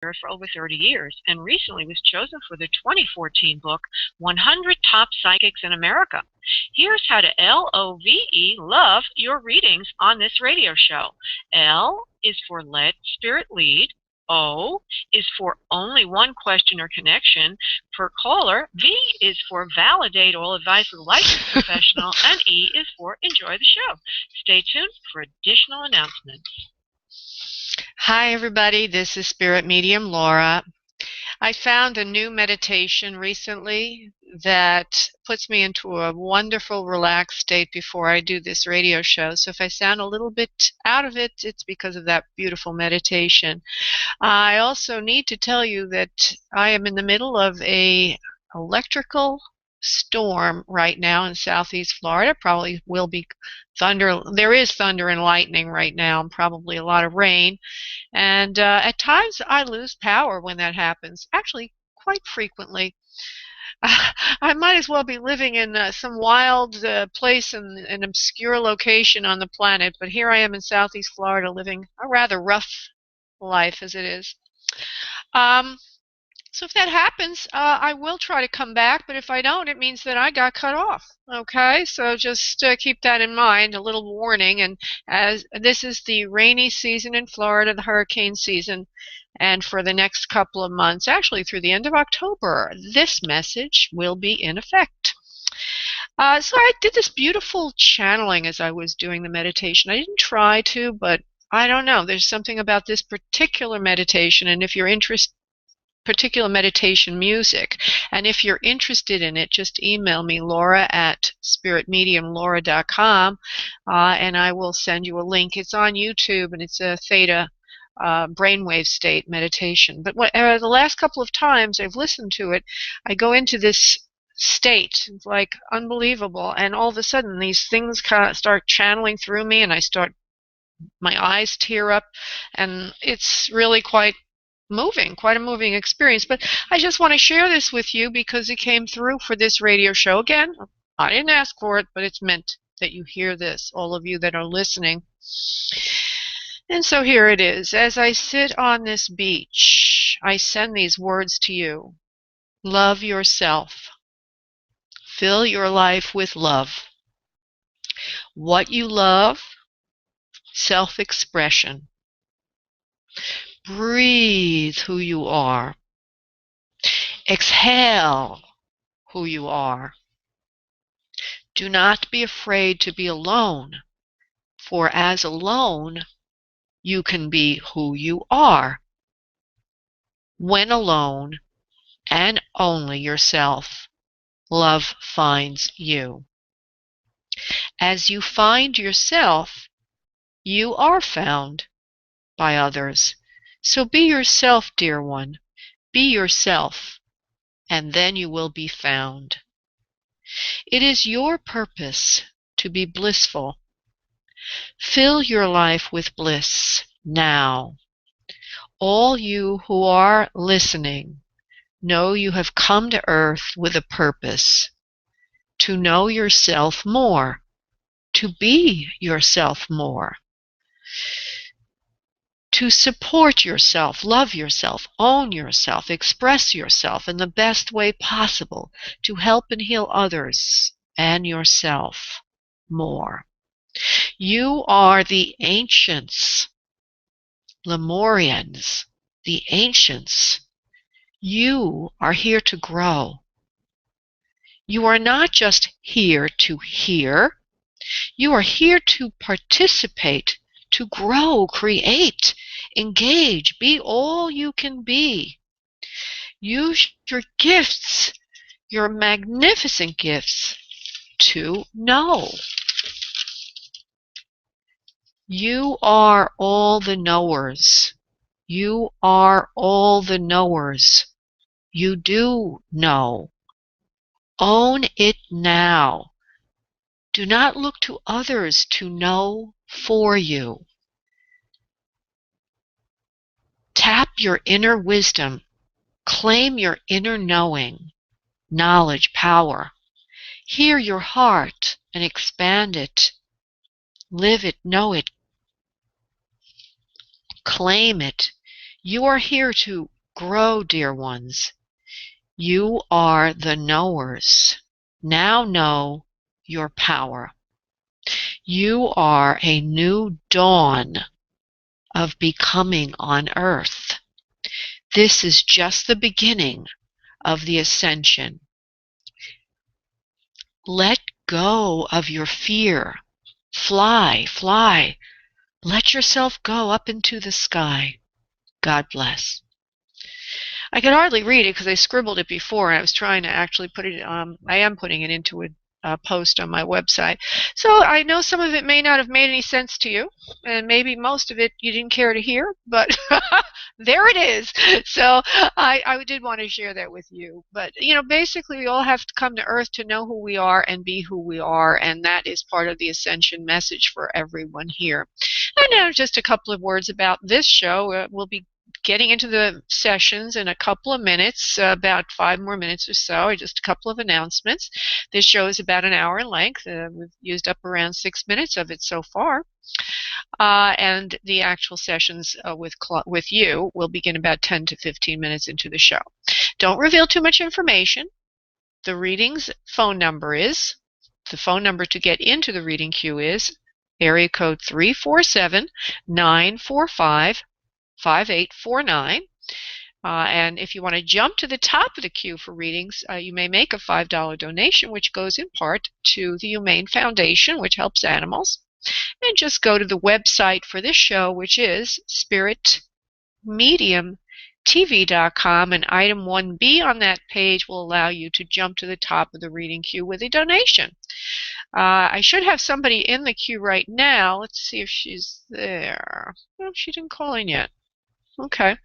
for over 30 years and recently was chosen for the 2014 book 100 Top Psychics in America. Here's how to LOVE love your readings on this radio show. L is for let spirit lead. O is for only one question or connection per caller. V is for validate all advice with a licensed professional. And E is for enjoy the show. Stay tuned for additional announcements. Hi, everybody. This is Spirit Medium Laura. I found a new meditation recently that puts me into a wonderful, relaxed state before I do this radio show. So if I sound a little bit out of it, it's because of that beautiful meditation. I also need to tell you that I am in the middle of a electrical storm right now in southeast Florida. Probably will be thunder. There is thunder and lightning right now, and probably a lot of rain. And at times I lose power when that happens, actually quite frequently. I might as well be living in some wild place in an obscure location on the planet, but here I am in southeast Florida living a rather rough life as it is. So if that happens, I will try to come back, but if I don't, it means that I got cut off. Okay, so just keep that in mind, a little warning. And as this is the rainy season in Florida, the hurricane season, and for the next couple of months, actually through the end of October, this message will be in effect. So I did this beautiful channeling as I was doing the meditation. I didn't try to, but I don't know. There's something about this particular meditation, and if you're interested, particular meditation music, and if you're interested in it, just email me, laura@spiritmediumlaura.com, and I will send you a link. It's on YouTube, and it's a theta brainwave state meditation. But the last couple of times I've listened to it, I go into this state. It's like unbelievable, and all of a sudden these things kind of start channeling through me, and my eyes tear up, and it's really quite a moving experience. But I just want to share this with you because it came through for this radio show. Again, I didn't ask for it, but it's meant that you hear this, all of you that are listening. And so here it is. As I sit on this beach, I send these words to you. Love yourself. Fill your life with love. What you love, self-expression. Breathe who you are. Exhale who you are. Do not be afraid to be alone, for as alone, you can be who you are. When alone, and only yourself, love finds you. As you find yourself, you are found by others. So be yourself, dear one. Be yourself, and then you will be found. It is your purpose to be blissful. Fill your life with bliss now. All you who are listening know you have come to earth with a purpose, to know yourself more, to be yourself more, to support yourself, love yourself, own yourself, express yourself in the best way possible, to help and heal others and yourself more. You are the ancients, Lemurians, the ancients. You are here to grow. You are not just here to hear. You are here to participate, to grow, create, engage, be all you can be. Use your gifts, your magnificent gifts, to know. You are all the knowers. You are all the knowers. You do know. Own it now. Do not look to others to know for you. Tap your inner wisdom. Claim your inner knowing, knowledge, power. Hear your heart and expand it. Live it, know it. Claim it. You are here to grow, dear ones. You are the knowers. Now know your power. You are a new dawn of becoming on earth. This is just the beginning of the ascension. Let go of your fear. Fly, fly. Let yourself go up into the sky. God bless. I could hardly read it because I scribbled it before. I was trying to actually put it, I am putting it into a post on my website. So I know some of it may not have made any sense to you, and maybe most of it you didn't care to hear, but there it is. So I did want to share that with you. But, basically we all have to come to Earth to know who we are and be who we are, and that is part of the Ascension message for everyone here. And now just a couple of words about this show. We'll be getting into the sessions in a couple of minutes, about 5 more minutes or so, just a couple of announcements. This show is about an hour in length. We've used up around 6 minutes of it so far. And the actual sessions with you will begin about 10 to 15 minutes into the show. Don't reveal too much information. The reading's phone number to get into the reading queue is area code 347-945 5849. And if you want to jump to the top of the queue for readings, you may make a $5 donation, which goes in part to the Humane Foundation, which helps animals. And just go to the website for this show, which is spiritmediumtv.com, and item 1B on that page will allow you to jump to the top of the reading queue with a donation. I should have somebody in the queue right now. Let's see if she's there. Well, she didn't call in yet. Okay.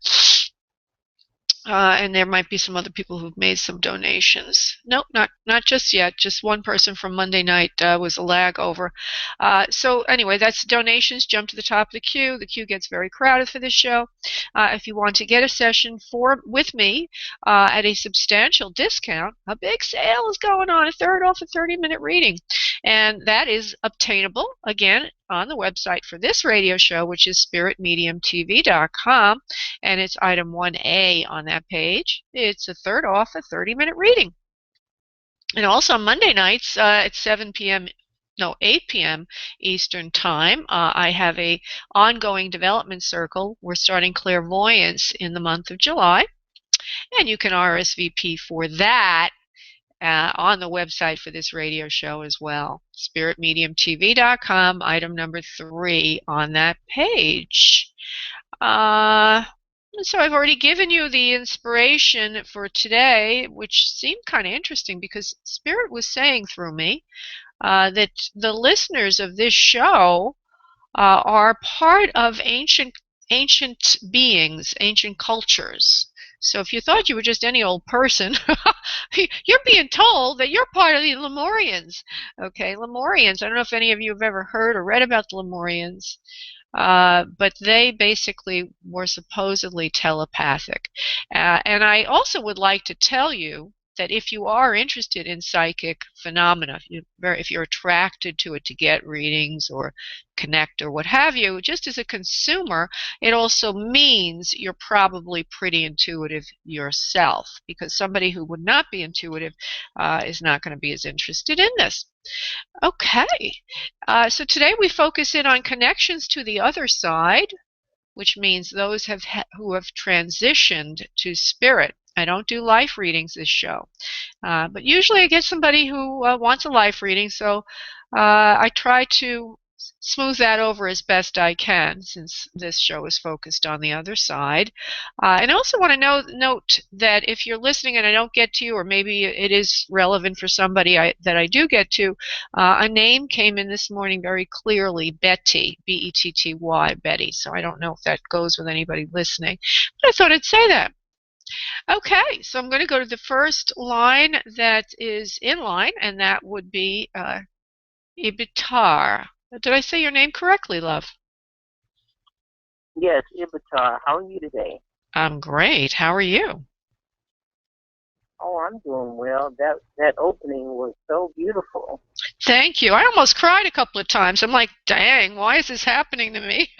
And there might be some other people who've made some donations. Nope, not just yet. Just one person from Monday night was a lag over. So anyway, that's donations. Jump to the top of the queue. The queue gets very crowded for this show. If you want to get a session with me at a substantial discount, a big sale is going on, a third off a 30-minute reading. And that is obtainable, again, on the website for this radio show, which is spiritmediumtv.com, and it's item 1A on that page. It's a third off a 30-minute reading. And also Monday nights at 8 p.m. Eastern Time, I have a ongoing development circle. We're starting Clairvoyance in the month of July, and you can RSVP for that on the website for this radio show as well. spiritmediumtv.com, item number 3 on that page. So I've already given you the inspiration for today, which seemed kind of interesting because Spirit was saying through me that the listeners of this show are part of ancient beings, ancient cultures. So if you thought you were just any old person, you're being told that you're part of the Lemurians. Okay, Lemurians, I don't know if any of you have ever heard or read about the Lemurians, but they basically were supposedly telepathic. And I also would like to tell you that if you are interested in psychic phenomena, if you're attracted to it to get readings or connect or what have you, just as a consumer, it also means you're probably pretty intuitive yourself, because somebody who would not be intuitive is not going to be as interested in this. Okay, so today we focus in on connections to the other side, which means those who have transitioned to spirit. I don't do life readings this show, but usually I get somebody who wants a life reading, so I try to smooth that over as best I can, since this show is focused on the other side. And I also want to note that if you're listening and I don't get to you, or maybe it is relevant for somebody that I do get to, a name came in this morning very clearly, Betty, B-E-T-T-Y, Betty. So I don't know if that goes with anybody listening, but I thought I'd say that. Okay, so I'm going to go to the first line that is in line, and that would be Ibitar. Did I say your name correctly, love? Yes, Ibitar. How are you today? I'm great. How are you? Oh, I'm doing well. That opening was so beautiful. Thank you. I almost cried a couple of times. I'm like, dang, why is this happening to me?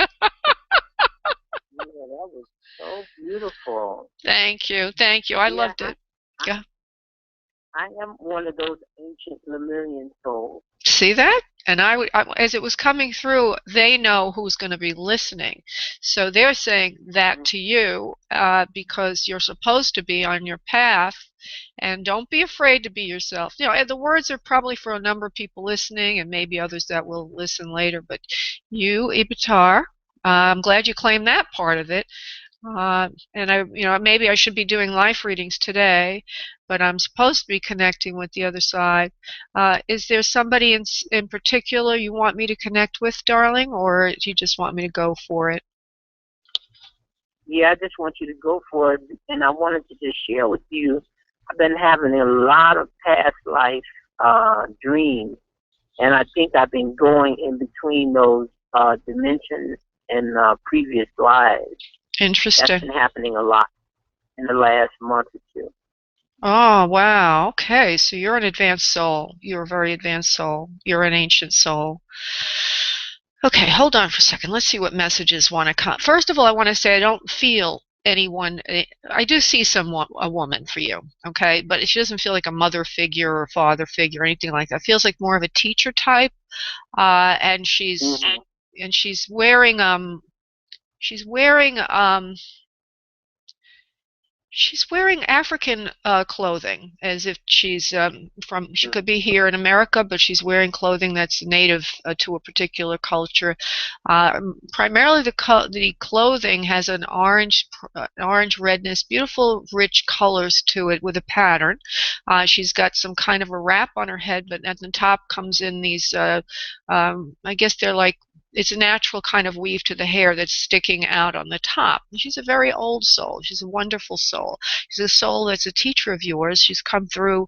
Yeah, that was so beautiful. Thank you. Thank you. I Yeah, loved it. I, Yeah. I am one of those ancient Lemurian souls. See that? And as it was coming through, they know who's going to be listening. So they're saying that to you because you're supposed to be on your path. And don't be afraid to be yourself. You know, and the words are probably for a number of people listening and maybe others that will listen later. But you, Ibitar, I'm glad you claimed that part of it. And maybe I should be doing life readings today, but I'm supposed to be connecting with the other side. Is there somebody in particular you want me to connect with, darling, or do you just want me to go for it? Yeah, I just want you to go for it. And I wanted to just share with you, I've been having a lot of past life dreams. And I think I've been going in between those dimensions in previous lives. Interesting. That's been happening a lot in the last month or two. Oh, wow. Okay, so you're an advanced soul. You're a very advanced soul. You're an ancient soul. Okay, hold on for a second. Let's see what messages want to come. First of all, I want to say I don't feel anyone. I do see a woman for you, okay, but she doesn't feel like a mother figure or father figure or anything like that. It feels like more of a teacher type, and she's wearing she's wearing She's wearing African clothing, as if she could be here in America, but she's wearing clothing that's native to a particular culture. Primarily, the clothing has an orange redness, beautiful, rich colors to it with a pattern. She's got some kind of a wrap on her head, but at the top comes in these, I guess they're like, it's a natural kind of weave to the hair that's sticking out on the top. And she's a very old soul. She's a wonderful soul. She's a soul that's a teacher of yours. She's come through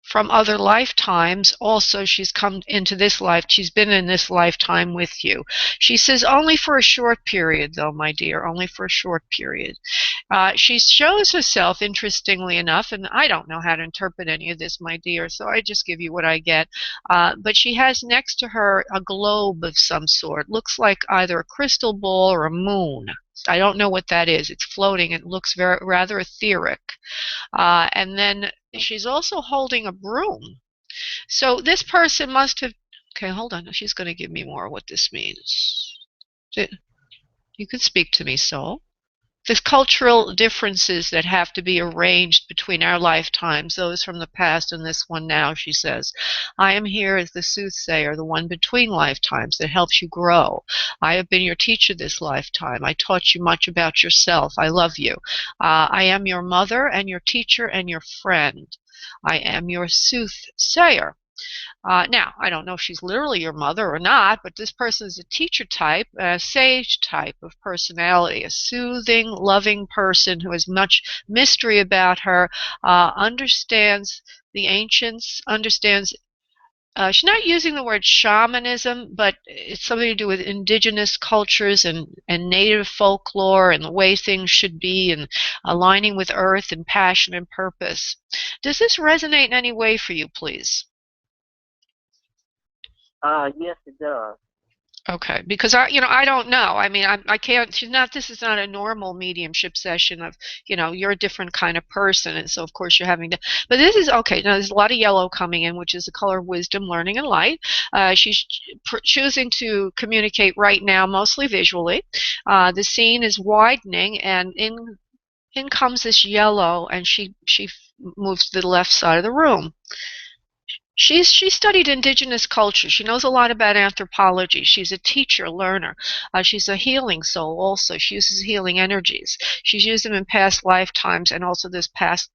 from other lifetimes. Also, she's come into this life. She's been in this lifetime with you. She says only for a short period, though, my dear, only for a short period. She shows herself, interestingly enough, and I don't know how to interpret any of this, my dear, so I just give you what I get. But she has next to her a globe of some sort. Looks like either a crystal ball or a moon. I don't know what that is. It's floating. It looks rather etheric. And then she's also holding a broom. So this person must have. Okay, hold on. She's going to give me more of what this means. You can speak to me, soul. The cultural differences that have to be arranged between our lifetimes, those from the past and this one now, she says. I am here as the soothsayer, the one between lifetimes that helps you grow. I have been your teacher this lifetime. I taught you much about yourself. I love you. I am your mother and your teacher and your friend. I am your soothsayer. Now, I don't know if she's literally your mother or not, but this person is a teacher type, a sage type of personality, a soothing, loving person who has much mystery about her, understands the ancients, understands. She's not using the word shamanism, but it's something to do with indigenous cultures and native folklore and the way things should be and aligning with earth and passion and purpose. Does this resonate in any way for you, please? Yes, it does. Okay, because I don't know. I mean, I can't. This is not a normal mediumship session of, you're a different kind of person, and so of course you're having to. But this is okay. Now there's a lot of yellow coming in, which is the color of wisdom, learning, and light. She's choosing to communicate right now, mostly visually. The scene is widening, and in comes this yellow, and she moves to the left side of the room. She studied indigenous culture. She knows a lot about anthropology. She's a teacher, learner. She's a healing soul also. She uses healing energies. She's used them in past lifetimes and also this past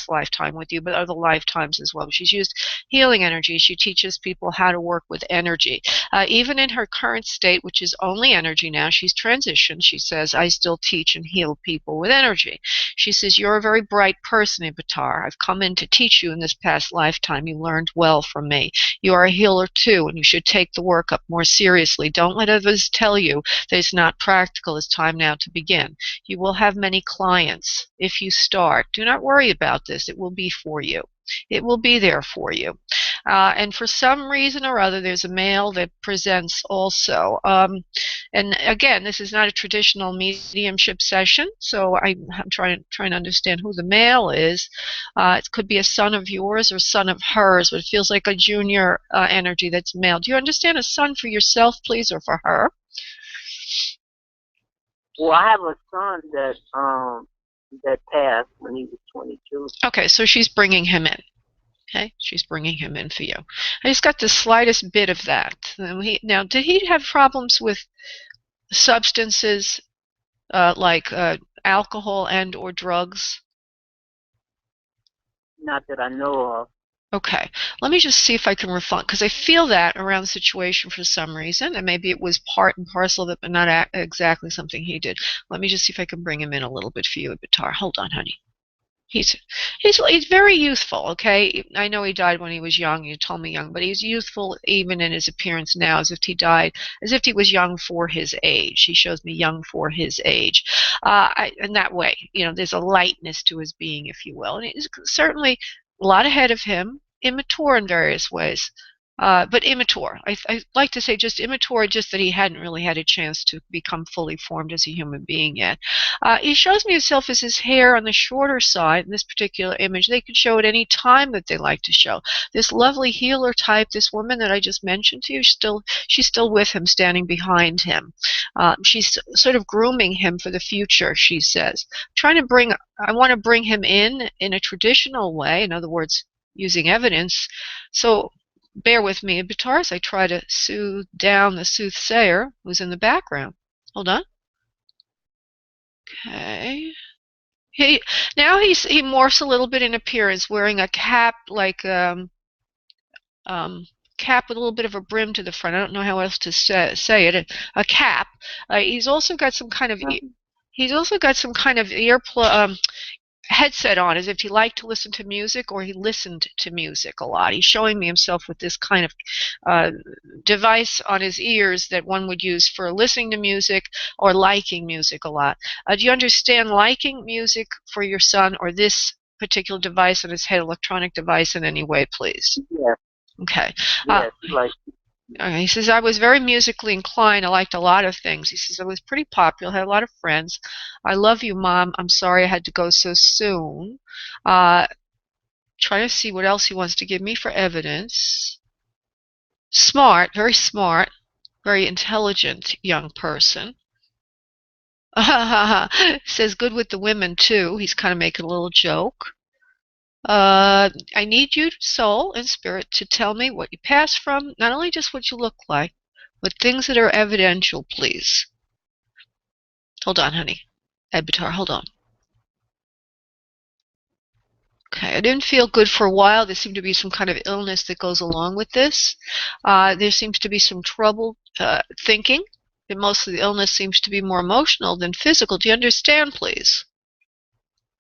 lifetime with you, but other lifetimes as well. She's used healing energy. She teaches people how to work with energy. Even in her current state, which is only energy now, she's transitioned. She says, I still teach and heal people with energy. She says, you're a very bright person, Ibitar. I've come in to teach you in this past lifetime. You learned well from me. You are a healer too, and you should take the work up more seriously. Don't let others tell you that it's not practical. It's time now to begin. You will have many clients if you start. Do not worry about this. It will be for you. It will be there for you. And for some reason or other, there's a male that presents also. And again, this is not a traditional mediumship session, so I'm trying to understand who the male is. It could be a son of yours or son of hers, but it feels like a junior energy that's male. Do you understand a son for yourself, please, or for her? Well, I have a son that passed when he was 22. Okay, so she's bringing him in. Okay, she's bringing him in for you. I just got the slightest bit of that. Now, did he have problems with substances like alcohol and or drugs? Not that I know of. Okay, let me just see if I can refine, because I feel that around the situation for some reason, and maybe it was part and parcel of it, but not exactly something he did. Let me just see if I can bring him in a little bit for you, Bitar. Hold on, honey. He's very youthful, okay? I know he died when he was young. You told me young, but he's youthful even in his appearance now, as if he was young for his age. He shows me young for his age. In that way, there's a lightness to his being, if you will. And he's certainly a lot ahead of him, immature in various ways. But immature. I like to say just immature, just that he hadn't really had a chance to become fully formed as a human being yet. He shows me himself as his hair on the shorter side in this particular image. They could show at any time that they like to show. This lovely healer type, this woman that I just mentioned to you, she's still with him, standing behind him. She's sort of grooming him for the future, she says. I want to bring him in a traditional way, in other words, using evidence. So bear with me, Bitar, as I try to soothe down the soothsayer who's in the background. Hold on. Okay. He morphs a little bit in appearance, wearing a cap like cap with a little bit of a brim to the front. I don't know how else to say it. A cap. He's also got some kind of earplug. Headset on, as if he liked to listen to music or he listened to music a lot. He's showing me himself with this kind of device on his ears that one would use for listening to music or liking music a lot. Do you understand liking music for your son, or this particular device on his head, electronic device, in any way, please? Yes. Okay. Yes, he says, I was very musically inclined. I liked a lot of things. He says, I was pretty popular, had a lot of friends. I love you, Mom. I'm sorry I had to go so soon. Try to see what else he wants to give me for evidence. Smart, very intelligent young person. Says good with the women, too. He's kind of making a little joke. I need you, soul and spirit, to tell me what you pass from, not only just what you look like, but things that are evidential, please. Hold on, honey. Edbitar, hold on. Okay, I didn't feel good for a while. There seemed to be some kind of illness that goes along with this. There seems to be some trouble thinking. And most of the illness seems to be more emotional than physical. Do you understand, please?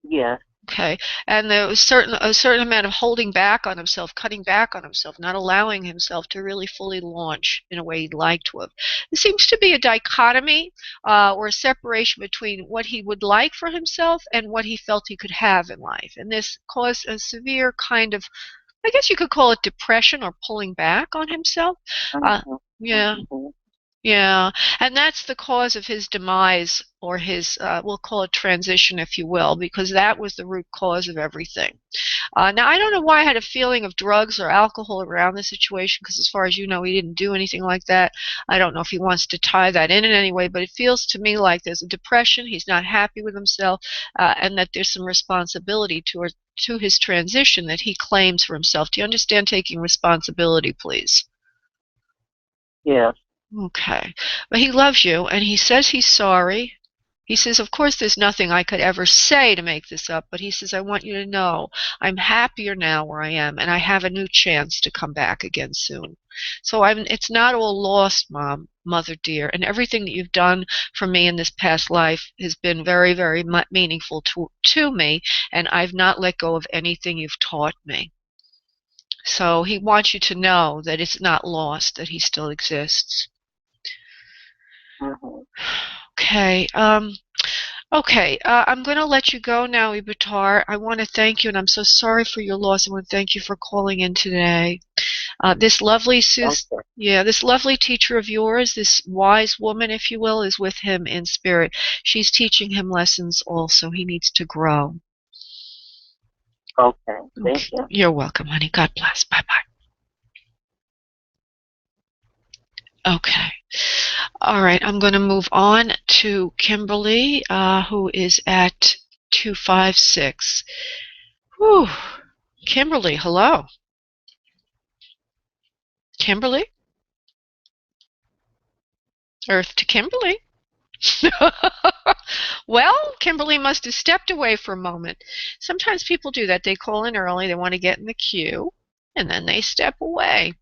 Yeah. Okay, and there was a certain amount of holding back on himself, cutting back on himself, not allowing himself to really fully launch in a way he'd like to have. There seems to be a dichotomy or a separation between what he would like for himself and what he felt he could have in life. And this caused a severe kind of, I guess you could call it depression or pulling back on himself. Yeah. Yeah, and that's the cause of his demise, or his, we'll call it transition, if you will, because that was the root cause of everything. Now, I don't know why I had a feeling of drugs or alcohol around the situation, because as far as you know, he didn't do anything like that. I don't know if he wants to tie that in any way, but it feels to me like there's a depression, he's not happy with himself, and that there's some responsibility to his transition that he claims for himself. Do you understand taking responsibility, please? Yeah. Okay. But he loves you, and he says he's sorry. He says, of course, there's nothing I could ever say to make this up, but he says, I want you to know I'm happier now where I am, and I have a new chance to come back again soon. So it's not all lost, Mother dear, and everything that you've done for me in this past life has been very, very meaningful to me, and I've not let go of anything you've taught me. So he wants you to know that it's not lost, that he still exists. Mm-hmm. Okay. Okay, I'm going to let you go now, Ibatar. I want to thank you, and I'm so sorry for your loss. I want to thank you for calling in today. This lovely this lovely teacher of yours, this wise woman, if you will, is with him in spirit. She's teaching him lessons also. He needs to grow. Okay, thank you. You're welcome, honey. God bless. Bye-bye. Okay. All right, I'm going to move on to Kimberly, who is at 256. Whew. Kimberly, hello. Kimberly? Earth to Kimberly. Well, Kimberly must have stepped away for a moment. Sometimes people do that. They call in early, they want to get in the queue, and then they step away.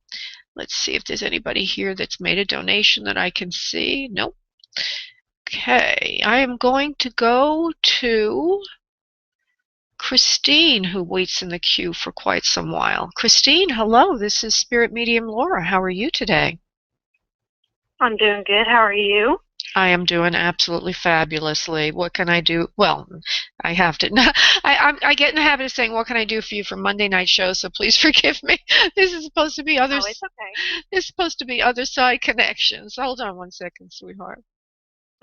Let's see if there's anybody here that's made a donation that I can see. Nope. Okay, I am going to go to Christine, who waits in the queue for quite some while. Christine, hello. This is Spirit Medium Laura. How are you today? I'm doing good. How are you? I am doing absolutely fabulously. What can I do? Well, I have to. I get in the habit of saying, "What can I do for you?" for Monday night shows. So please forgive me. This is supposed to be other. Oh, it's okay. This is supposed to be other side connections. Hold on one second, sweetheart.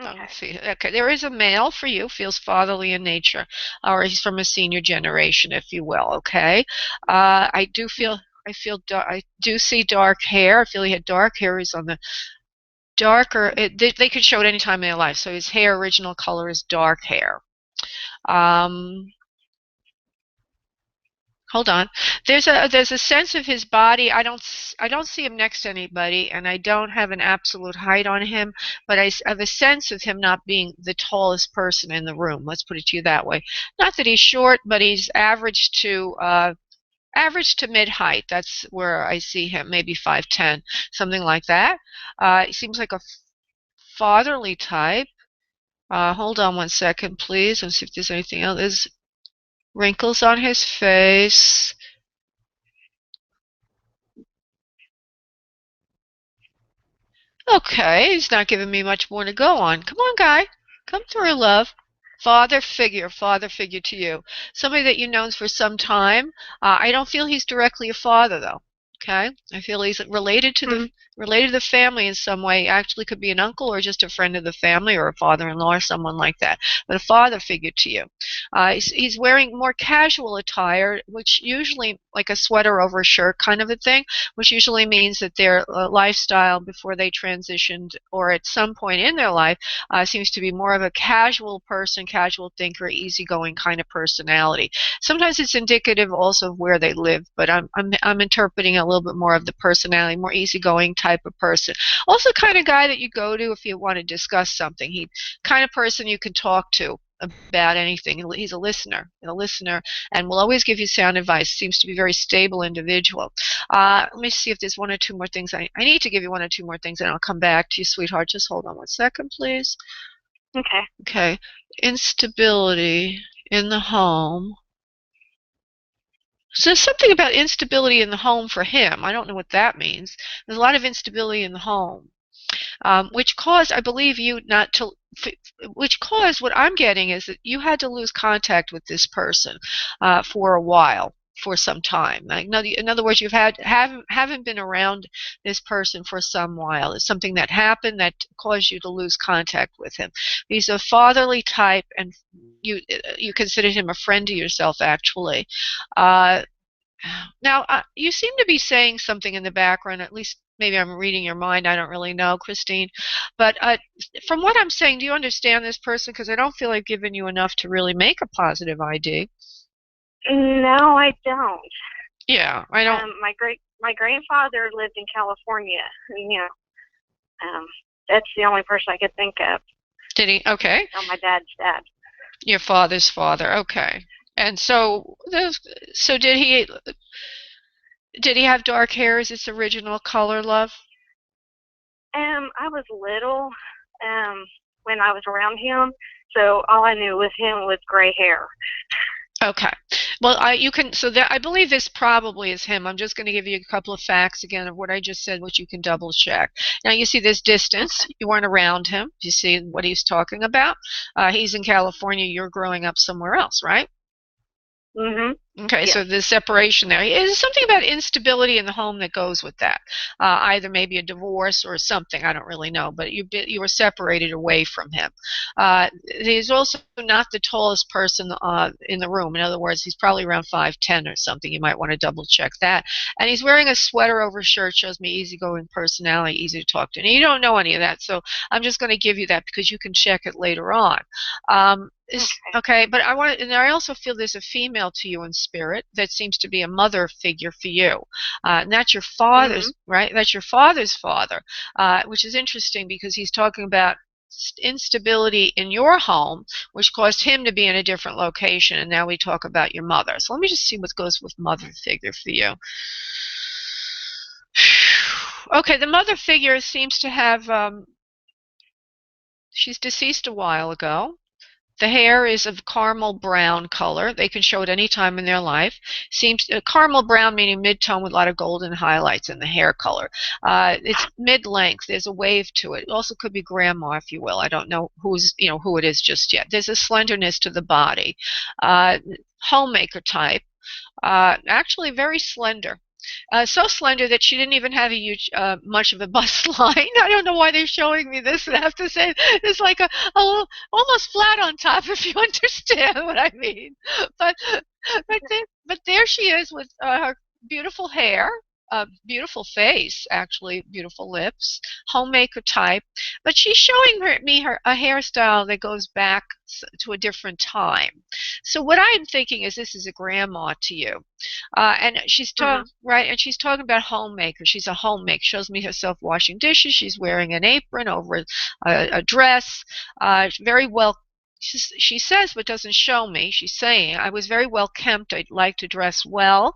Okay. Let's see. Okay, there is a male for you. Feels fatherly in nature, or he's from a senior generation, if you will. Okay. I do feel. I do see dark hair. I feel he had dark hair. He's on the darker. They could show it any time in their life. So his hair, original color is dark hair. Hold on. There's a sense of his body. I don't see him next to anybody, and I don't have an absolute height on him, but I have a sense of him not being the tallest person in the room. Let's put it to you that way. Not that he's short, but he's average to mid height. That's where I see him. Maybe 5'10", something like that. He seems like a fatherly type. Hold on one second, please. Let's see if there's anything else. There's wrinkles on his face. Okay, he's not giving me much more to go on. Come on, guy. Come through, love. Father figure to you. Somebody that you've known for some time. I don't feel he's directly a father, though. Okay? I feel he's related to the family in some way. Actually could be an uncle or just a friend of the family or a father-in-law or someone like that. But a father figure to you. He's wearing more casual attire, which usually like a sweater over a shirt kind of a thing, which usually means that their lifestyle before they transitioned or at some point in their life seems to be more of a casual person, casual thinker, easygoing kind of personality. Sometimes it's indicative also of where they live, but I'm interpreting a little bit more of the personality, more easygoing type of person. Also kind of guy that you go to if you want to discuss something. He kind of person you can talk to about anything. He's a listener, and will always give you sound advice. Seems to be a very stable individual. Let me see if there's one or two more things. I need to give you one or two more things, and I'll come back to you, sweetheart. Just hold on one second, please. Okay. Okay. Instability in the home. So there's something about instability in the home for him. I don't know what that means. There's a lot of instability in the home, which caused, I believe, you not to. Which caused what I'm getting is that you had to lose contact with this person for a while, for some time. In other words, haven't been around this person for some while. It's something that happened that caused you to lose contact with him. He's a fatherly type, and you consider him a friend to yourself, actually. Now, you seem to be saying something in the background, at least maybe I'm reading your mind, I don't really know, Christine. But from what I'm saying, do you understand this person? Because I don't feel I've given you enough to really make a positive ID. No, I don't. Yeah, I don't. My grandfather lived in California. That's the only person I could think of. Did he? Okay. Oh, my dad's dad. Your father's father. Okay. And so did he have dark hair? Is this original color, love? I was little when I was around him, so all I knew with him was gray hair. Okay. Well, you can, so that I believe this probably is him. I'm just going to give you a couple of facts again of what I just said, which you can double check. Now, you see this distance. You weren't around him. You see what he's talking about. He's in California. You're growing up somewhere else, right? Mhm. Okay, Yes. so the separation there is something about instability in the home that goes with that. Either maybe a divorce or something, I don't really know, but you were separated away from him. He's also not the tallest person in the room. In other words, he's probably around 5'10" or something. You might want to double check that. And he's wearing a sweater over shirt, shows me easygoing personality, easy to talk to. And you don't know any of that, so I'm just going to give you that because you can check it later on. Okay, but I want to, and I also feel there's a female to you in spirit that seems to be a mother figure for you, and that's your father's, right? That's your father's father, which is interesting because he's talking about instability in your home, which caused him to be in a different location, and now we talk about your mother. So let me just see what goes with mother figure for you. Okay, the mother figure seems to have, she's deceased a while ago. The hair is of caramel brown color. They can show it any time in their life. Seems caramel brown meaning mid-tone with a lot of golden highlights in the hair color. It's mid-length. There's a wave to it. It also could be grandma, if you will. I don't know who it is just yet. There's a slenderness to the body. Homemaker type. Actually very slender. So slender that she didn't even have a huge, much of a bust line. I don't know why they're showing me this. I have to say, it's like a little, almost flat on top, if you understand what I mean. But there she is with her beautiful hair, beautiful face, actually, beautiful lips, homemaker type. But she's showing me a hairstyle that goes back to a different time. So what I'm thinking is this is a grandma to you. And she's talking right, and she's talking about homemaker. She's a homemaker. Shows me herself washing dishes. She's wearing an apron over a dress. Very well. She says, but doesn't show me. She's saying, I was very well kempt. I'd like to dress well.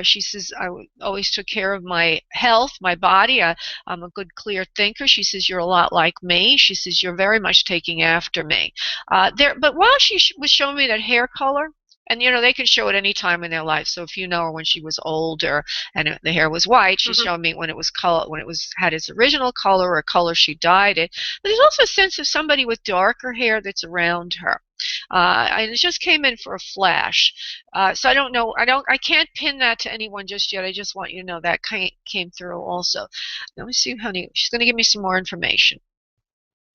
She says, I always took care of my health, my body. I'm a good, clear thinker. She says, you're a lot like me. She says, you're very much taking after me. But while she was showing me that hair color, and they can show it any time in their life. So if you know her when she was older and the hair was white, she's showing me when it was color, when it had its original color or a color she dyed it. But there's also a sense of somebody with darker hair that's around her. And it just came in for a flash. So I don't know. I can't pin that to anyone just yet. I just want you to know that came through also. Let me see, honey. She's going to give me some more information.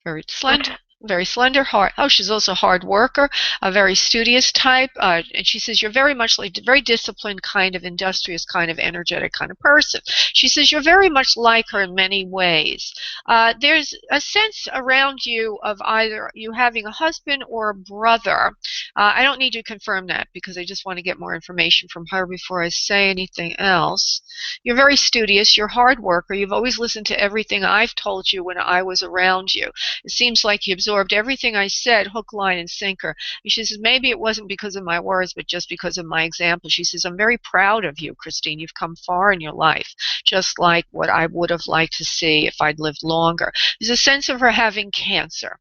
Very slender. Very slender, hard. Oh, she's also a hard worker, a very studious type. And she says, you're very much like very disciplined, kind of industrious, kind of energetic kind of person. She says, you're very much like her in many ways. There's a sense around you of either you having a husband or a brother. I don't need to confirm that because I just want to get more information from her before I say anything else. You're very studious. You're a hard worker. You've always listened to everything I've told you when I was around you. It seems like you absorbed everything I said, hook, line, and sinker. She says, maybe it wasn't because of my words, but just because of my example. She says, I'm very proud of you, Christine. You've come far in your life, just like what I would have liked to see if I'd lived longer. There's a sense of her having cancer.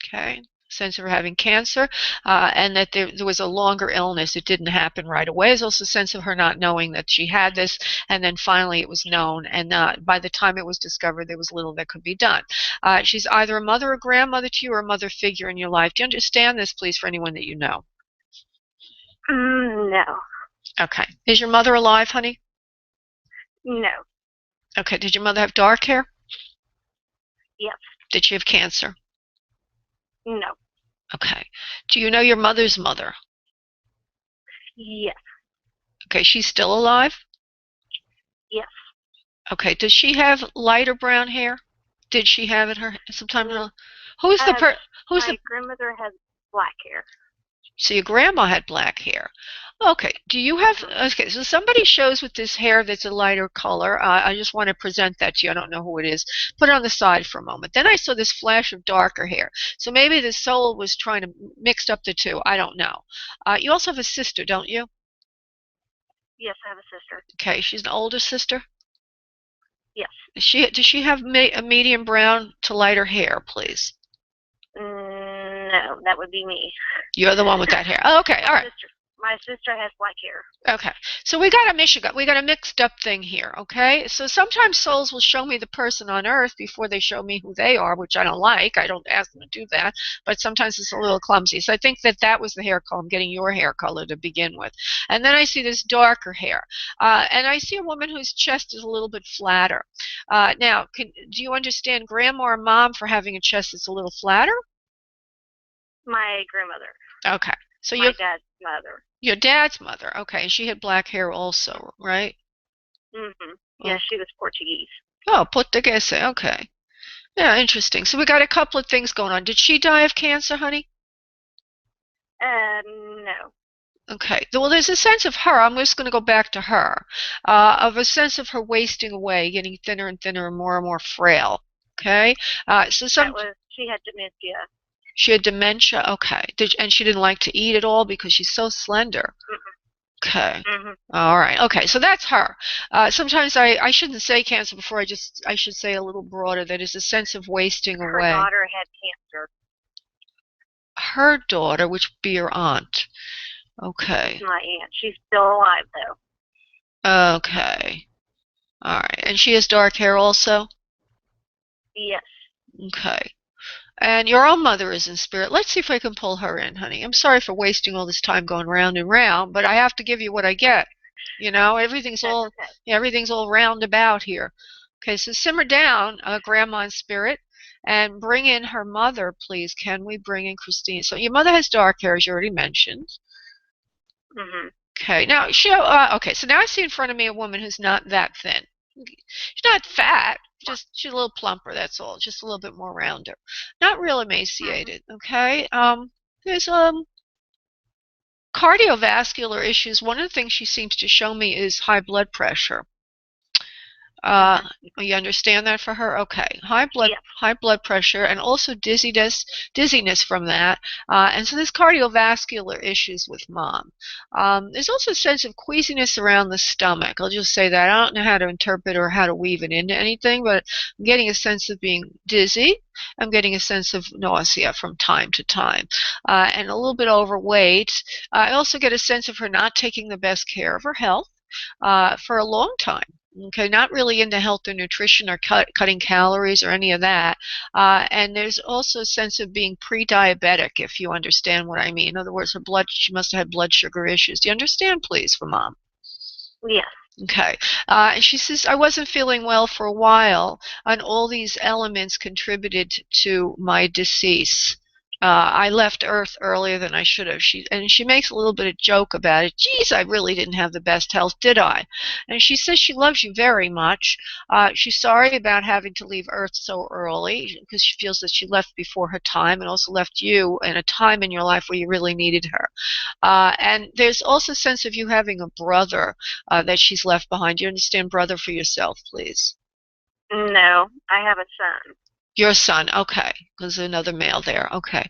Okay. Sense of her having cancer, and that there was a longer illness. It didn't happen right away. There's also a sense of her not knowing that she had this, and then finally it was known, and by the time it was discovered, there was little that could be done. She's either a mother or grandmother to you or a mother figure in your life. Do you understand this, please, for anyone that you know? No. Okay. Is your mother alive, honey? No. Okay. Did your mother have dark hair? Yes. Did she have cancer? No. Okay. Do you know your mother's mother? Yes. Okay. She's still alive? Yes. Okay. Does she have lighter brown hair? Did she have it sometime? Who's my grandmother has black hair. So your grandma had black hair. Okay. Do you have? Okay. So somebody shows with this hair that's a lighter color. I just want to present that to you. I don't know who it is. Put it on the side for a moment. Then I saw this flash of darker hair. So maybe the soul was trying to mix up the two. I don't know. You also have a sister, don't you? Yes, I have a sister. Okay. She's an older sister. Yes. Does she have a medium brown to lighter hair, please? No, that would be me. You're the one with that hair. Oh, okay. All right. My sister has black hair. Okay, so we got a mixed up thing here, okay? So sometimes souls will show me the person on earth before they show me who they are, which I don't like. I don't ask them to do that, but sometimes it's a little clumsy. So I think that was the hair color. I'm getting your hair color to begin with. And then I see this darker hair. And I see a woman whose chest is a little bit flatter. Now, do you understand grandma or mom for having a chest that's a little flatter? My grandmother. Okay. So my dad's mother. Your dad's mother. Okay. She had black hair also, right? Mm-hmm. Yeah, she was Portuguese. Oh, Portuguese. Okay. Yeah, interesting. So we got a couple of things going on. Did she die of cancer, honey? No. Okay. Well, there's a sense of her. I'm just going to go back to her. Of a sense of her wasting away, getting thinner and thinner and more frail. Okay. So she had dementia. She had dementia. Okay. And she didn't like to eat at all because she's so slender. Mm-hmm. Okay. Mm-hmm. All right. Okay. So that's her. Sometimes I shouldn't say cancer before. I should say a little broader. That is a sense of wasting away. Her daughter had cancer. Her daughter, which would be your aunt. Okay. My aunt. She's still alive, though. Okay. All right. And she has dark hair also? Yes. Okay. And your own mother is in spirit. Let's see if I can pull her in, honey. I'm sorry for wasting all this time going round and round, but I have to give you what I get. You know, everything's all roundabout here. Okay, so simmer down, Grandma in spirit, and bring in her mother, please. Can we bring in Christine? So your mother has dark hair, as you already mentioned. Mm-hmm. Okay, now so now I see in front of me a woman who's not that thin. She's not fat. She's a little plumper, that's all. Just a little bit more rounder. Not real emaciated, okay? There's cardiovascular issues. One of the things she seems to show me is high blood pressure. You understand that for her? Okay. High blood pressure and also dizziness from that. And so there's cardiovascular issues with Mom. There's also a sense of queasiness around the stomach. I'll just say that. I don't know how to interpret or how to weave it into anything, but I'm getting a sense of being dizzy. I'm getting a sense of nausea from time to time. And a little bit overweight. I also get a sense of her not taking the best care of her health for a long time. Okay, not really into health or nutrition or cutting calories or any of that. And there's also a sense of being pre-diabetic, if you understand what I mean. In other words, she must have had blood sugar issues. Do you understand, please, for Mom? Yes. Okay. And she says, I wasn't feeling well for a while, and all these elements contributed to my decease. I left Earth earlier than I should have. She makes a little bit of joke about it. Geez, I really didn't have the best health, did I? And she says she loves you very much. She's sorry about having to leave Earth so early because she feels that she left before her time and also left you in a time in your life where you really needed her. And there's also a sense of you having a brother that she's left behind. Do you understand brother for yourself, please? No, I have a son. Your son, okay. There's another male there, okay.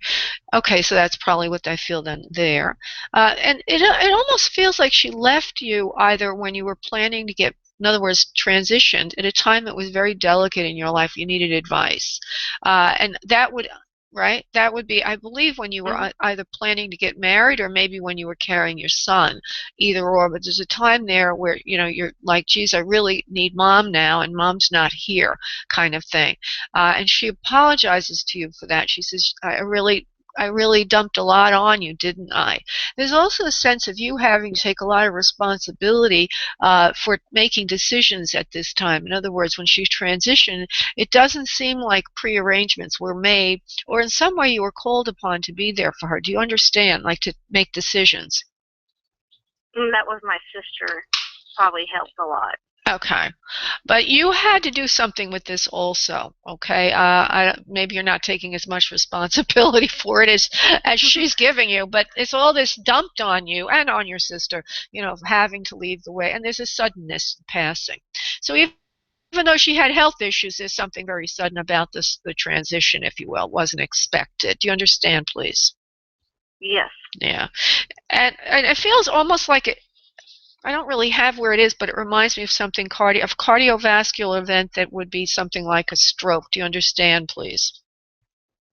Okay, so that's probably what I feel then there. And it almost feels like she left you either when you were planning to get, in other words, transitioned at a time that was very delicate in your life. You needed advice. And that would, right? That would be, I believe, when you were either planning to get married or maybe when you were carrying your son, either or. But there's a time there where, you know, you're like, geez, I really need Mom now, and Mom's not here, kind of thing. And she apologizes to you for that. She says, I really dumped a lot on you, didn't I? There's also a sense of you having to take a lot of responsibility for making decisions at this time. In other words, when she transitioned, it doesn't seem like pre-arrangements were made, or in some way you were called upon to be there for her. Do you understand, like to make decisions? That was my sister. Probably helped a lot. Okay, but you had to do something with this also, okay? Maybe you're not taking as much responsibility for it as she's giving you, but it's all this dumped on you and on your sister, you know, of having to leave the way, and there's a suddenness passing. So even though she had health issues, there's something very sudden about the transition, if you will. It wasn't expected. Do you understand, please? Yes. Yeah, and it feels almost like it. I don't really have where it is, but it reminds me of something cardiovascular event that would be something like a stroke. Do you understand, please?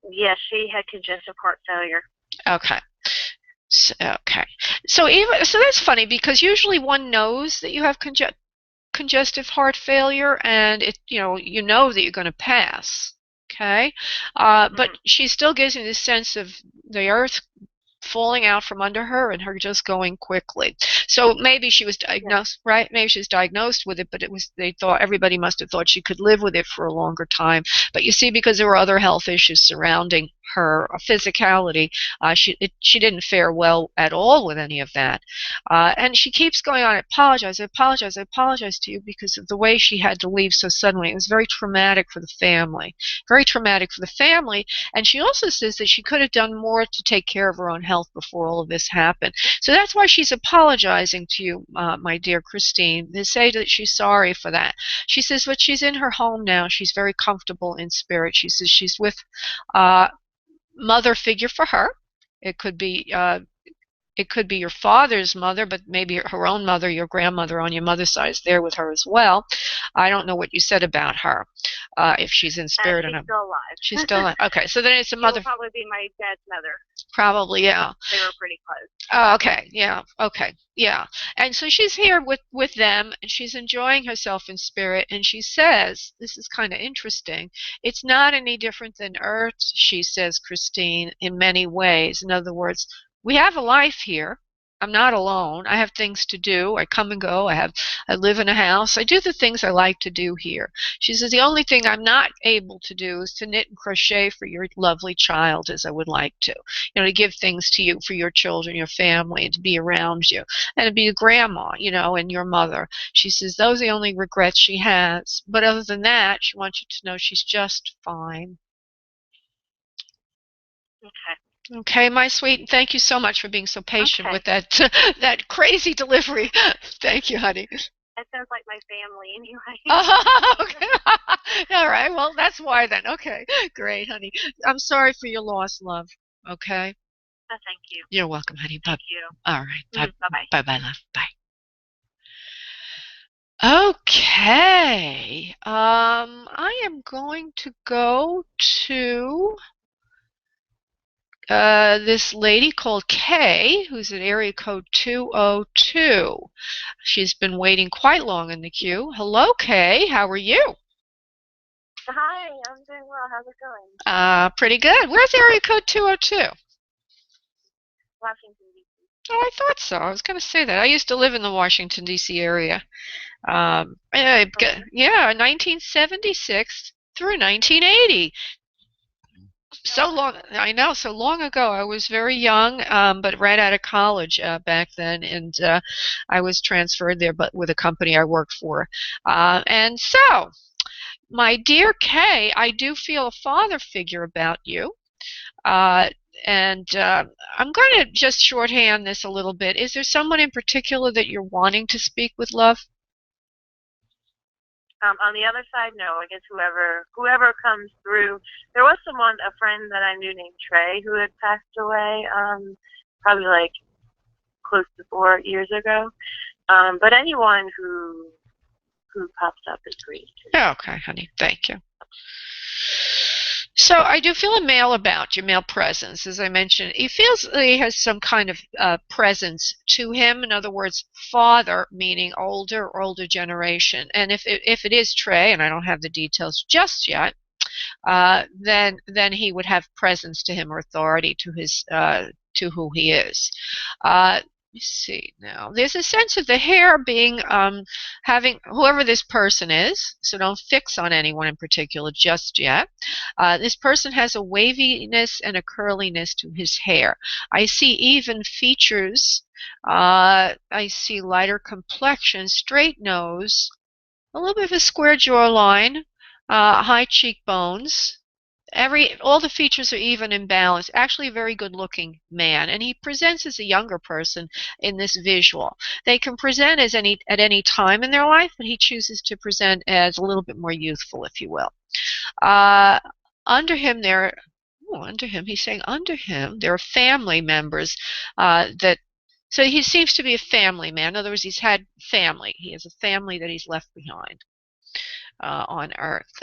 Yes, she had congestive heart failure. Okay. Okay. So that's funny, because usually one knows that you have congestive heart failure, and you know that you're going to pass. Okay, but she still gives me this sense of the earth falling out from under her and her just going quickly. So maybe she was diagnosed, right? Maybe she was diagnosed with it, but everybody must have thought she could live with it for a longer time. But you see, because there were other health issues surrounding her physicality, she didn't fare well at all with any of that. And she keeps going on, I apologize to you, because of the way she had to leave so suddenly. It was very traumatic for the family. Very traumatic for the family. And she also says that she could have done more to take care of her own health before all of this happened. So that's why she's apologizing to you, my dear Christine, to say that she's sorry for that. She says, but she's in her home now. She's very comfortable in spirit. She says she's with mother figure for her. It could be your father's mother, but maybe her own mother, your grandmother on your mother's side, is there with her as well. I don't know what you said about her, if she's in spirit. She's still alive. She's still alive. Okay, so then it's a mother. She'll probably be my dad's mother. Probably, yeah. They were pretty close. Oh, okay, yeah, okay, yeah. And so she's here with them, and she's enjoying herself in spirit, and she says, this is kind of interesting, it's not any different than Earth, she says, Christine, in many ways. In other words, we have a life here. I'm not alone. I have things to do. I come and go. I live in a house. I do the things I like to do here. She says the only thing I'm not able to do is to knit and crochet for your lovely child as I would like to. To give things to you for your children, your family, and to be around you, and to be a grandma, and your mother. She says those are the only regrets she has. But other than that, she wants you to know she's just fine. Okay. Okay, my sweet. Thank you so much for being so patient with that that crazy delivery. Thank you, honey. That sounds like my family anyway. Okay. All right. Well, that's why then. Okay. Great, honey. I'm sorry for your loss, love. Okay. Oh, thank you. You're welcome, honey. Thank you. All right. Bye-bye. Bye-bye, love. Bye. Okay. I am going to go to this lady called Kay, who's at area code 202. She's been waiting quite long in the queue. Hello, Kay. How are you? Hi, I'm doing well. How's it going? Pretty good. Where's area code 202? Washington, D.C. Oh, I thought so. I was going to say that. I used to live in the Washington, D.C. area. Yeah, 1976 through 1980. So long, I know, so long ago. I was very young, but right out of college back then, and I was transferred there, but with a company I worked for. And so, my dear Kay, I do feel a father figure about you. And I'm going to just shorthand this a little bit. Is there someone in particular that you're wanting to speak with, love? On the other side, no. I guess whoever comes through. There was a friend that I knew named Trey, who had passed away, probably like close to 4 years ago. But anyone who pops up is great. Okay, honey. Thank you. So I do feel a male about you, male presence. As I mentioned, he feels that he has some kind of presence to him. In other words, father, meaning older generation. And if it is Trey, and I don't have the details just yet, then he would have presence to him, or authority to his to who he is. Let me see now. There's a sense of the hair being having whoever this person is, so don't fix on anyone in particular just yet. This person has a waviness and a curliness to his hair. I see even features. I see lighter complexion, straight nose, a little bit of a square jawline, high cheekbones. All the features are even in balance. Actually, a very good-looking man, and he presents as a younger person in this visual. They can present at any time in their life, but he chooses to present as a little bit more youthful, if you will. Under him, he's saying under him, there are family members so he seems to be a family man. In other words, he's had family. He has a family that he's left behind on Earth.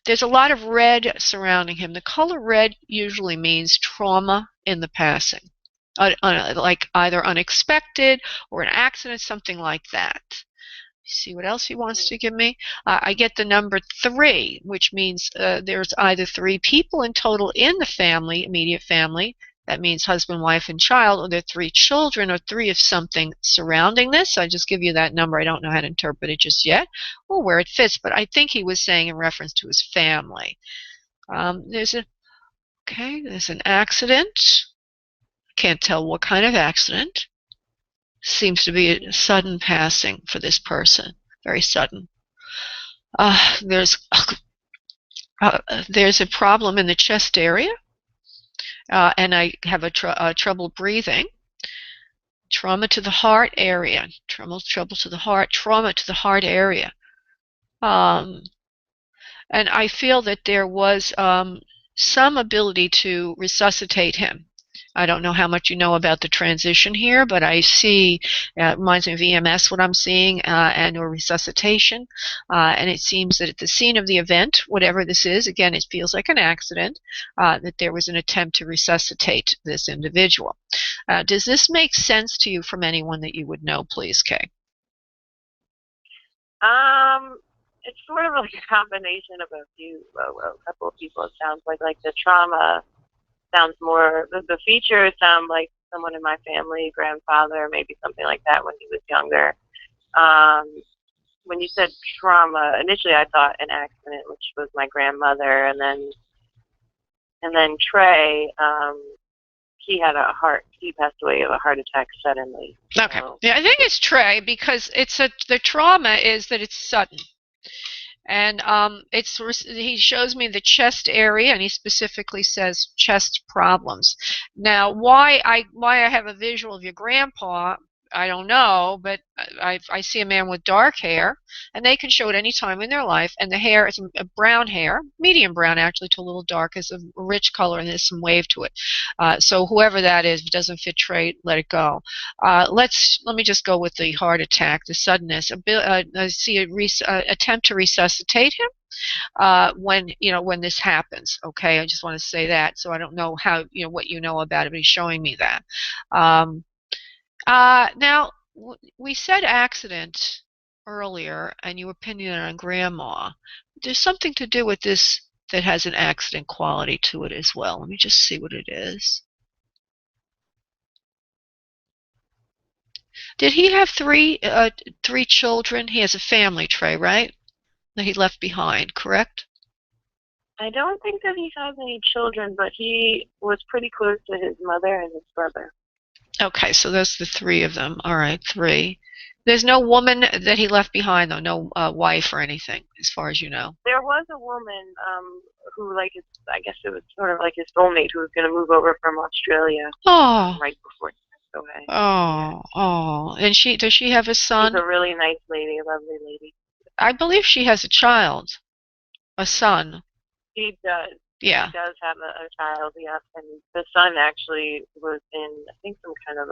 There's a lot of red surrounding him. The color red usually means trauma in the passing. like either unexpected or an accident, something like that. See what else he wants to give me. I get the number 3, which means there's either 3 people in total in the family, immediate family. That means husband, wife, and child, or there are 3 children, or 3 of something surrounding this. I just give you that number. I don't know how to interpret it just yet, or where it fits, but I think he was saying in reference to his family. There's an accident. Can't tell what kind of accident. Seems to be a sudden passing for this person, very sudden. There's a problem in the chest area, and I have trouble breathing. Trauma to the heart area, trouble to the heart, trauma to the heart area. And I feel that there was some ability to resuscitate him. I don't know how much you know about the transition here, but I see, it reminds me of EMS, what I'm seeing, and or resuscitation. And it seems that at the scene of the event, whatever this is, again, it feels like an accident, that there was an attempt to resuscitate this individual. Does this make sense to you from anyone that you would know, please, Kay? It's sort of like a combination of a couple of people. It sounds like the trauma sounds more, the features sound like someone in my family, grandfather, maybe something like that when he was younger. When you said trauma, initially I thought an accident, which was my grandmother, and then Trey, he passed away of a heart attack suddenly. Okay. So, yeah, I think it's Trey because the trauma is that it's sudden. And he shows me the chest area, and he specifically says chest problems. Now, why I have a visual of your grandpa, I don't know, but I see a man with dark hair, and they can show it any time in their life, and the hair is a brown hair, medium brown actually to a little dark, is a rich color, and there's some wave to it. So whoever that is, if it doesn't fit Trey, let it go. Let me just go with the heart attack, the suddenness. I see an attempt to resuscitate him. When this happens, okay, I just want to say that. So I don't know how, what you know about it, but he's showing me that. Now, we said accident earlier, and you were pinning it on Grandma. There's something to do with this that has an accident quality to it as well. Let me just see what it is. Did he have three children? He has a family, Trey, right? That he left behind, correct? I don't think that he has any children, but he was pretty close to his mother and his brother. Okay, so that's the 3 of them. All right, 3. There's no woman that he left behind, though, no wife or anything, as far as you know. There was a woman who, I guess it was sort of like his soulmate, who was going to move over from Australia. Oh. Right before he passed away. Oh, yeah. Oh. And does she have a son? She's a really nice lady, a lovely lady. I believe she has a child, a son. She does. Yeah. She does have a child, yes, and the son actually was in, I think, some kind of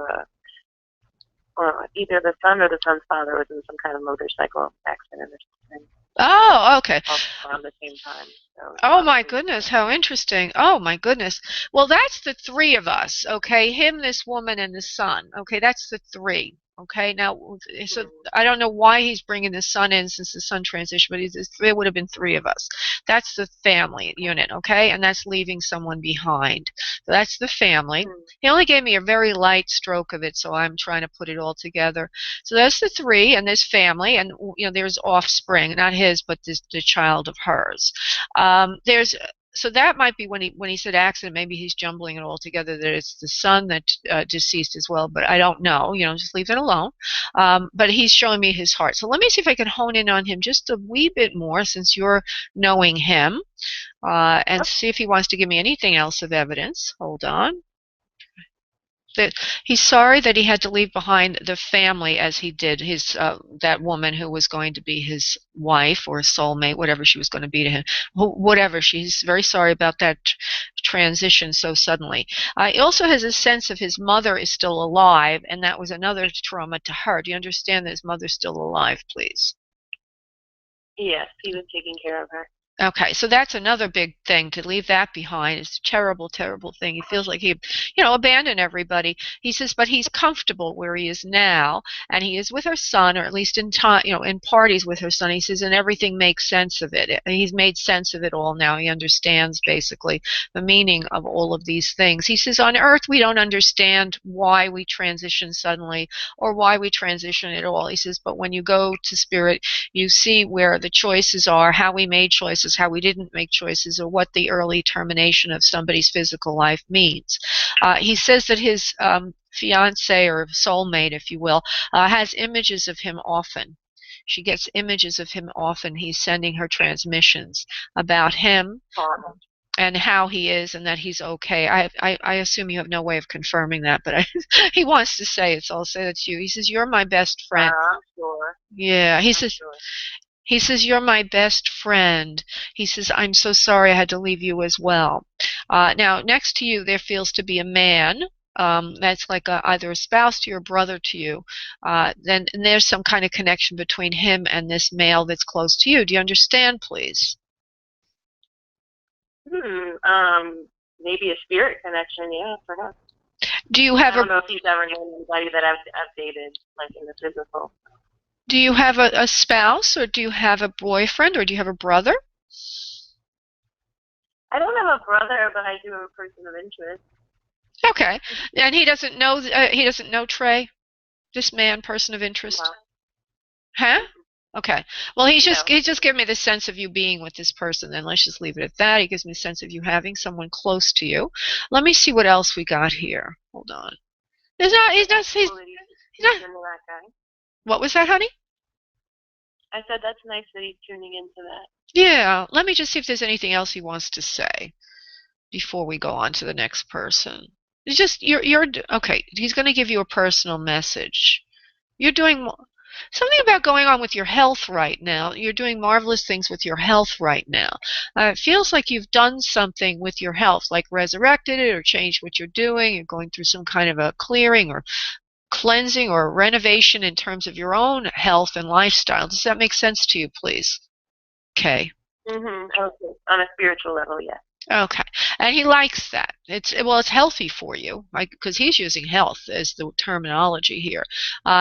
or either the son or the son's father was in some kind of motorcycle accident or something. Oh, okay. Around the same time. So, oh my goodness, how interesting. Oh my goodness. Well, that's the 3 of us, okay? Him, this woman, and the son. Okay, that's the 3. Okay, now, so I don't know why he's bringing the son in since the son transitioned, but there would have been 3 of us. That's the family unit, okay? And that's leaving someone behind. So that's the family. He only gave me a very light stroke of it, so I'm trying to put it all together. So that's the 3, and there's family, and there's offspring, not his, but the child of hers. So that might be when he said accident, maybe he's jumbling it all together, that it's the son that deceased as well, but I don't know, just leave it alone. But he's showing me his heart. So let me see if I can hone in on him just a wee bit more since you're knowing him, and see if he wants to give me anything else of evidence. Hold on. That he's sorry that he had to leave behind the family as he did his that woman who was going to be his wife or soulmate, whatever she was going to be to him, whatever. She's very sorry about that transition so suddenly. He also has a sense of his mother is still alive, and that was another trauma to her. Do you understand that his mother's still alive, please? Yes, he was taking care of her. Okay, so that's another big thing, to leave that behind. It's a terrible, terrible thing. He feels like he, abandoned everybody. He says, but he's comfortable where he is now, and he is with her son, or at least in time, in parties with her son. He says, and everything makes sense of it. He's made sense of it all now. He understands basically the meaning of all of these things. He says, on Earth, we don't understand why we transition suddenly or why we transition at all. He says, but when you go to spirit, you see where the choices are, how we made choices, how we didn't make choices, or what the early termination of somebody's physical life means. He says that his fiance, or soulmate, if you will, has images of him often. She gets images of him often. He's sending her transmissions about him and how he is, and that he's okay. I assume you have no way of confirming that, but he wants to say it, so I'll say that to you. He says, you're my best friend. Sure. Yeah, he I'm says, sure. he says, you're my best friend. He says, I'm so sorry I had to leave you as well. Now, next to you, there feels to be a man. That's like either a spouse to you or brother to you. Then and there's some kind of connection between him and this male that's close to you. Do you understand, please? Maybe a spirit connection, yeah, perhaps. Do you I have don't know if he's ever known anybody that I've dated, like in the physical. Do you have a spouse, or do you have a boyfriend, or do you have a brother? I don't have a brother, but I do have a person of interest. Okay, and he doesn't know Trey, this man, person of interest. No. Huh? Okay. Well, he's just giving me the sense of you being with this person. Then let's just leave it at that. He gives me a sense of you having someone close to you. Let me see what else we got here. Hold on. He's not. What was that, honey? I said that's nice that he's tuning into that. Yeah. Let me just see if there's anything else he wants to say before we go on to the next person. It's just you're okay. He's going to give you a personal message. You're doing something about going on with your health right now. You're doing marvelous things with your health right now. It feels like you've done something with your health, like resurrected it or changed what you're doing. You're going through some kind of a clearing or cleansing or renovation in terms of your own health and lifestyle. Does that make sense to you, please? Okay. Okay. On a spiritual level, yes. Okay, and he likes that. It's healthy for you, because he's using health as the terminology here.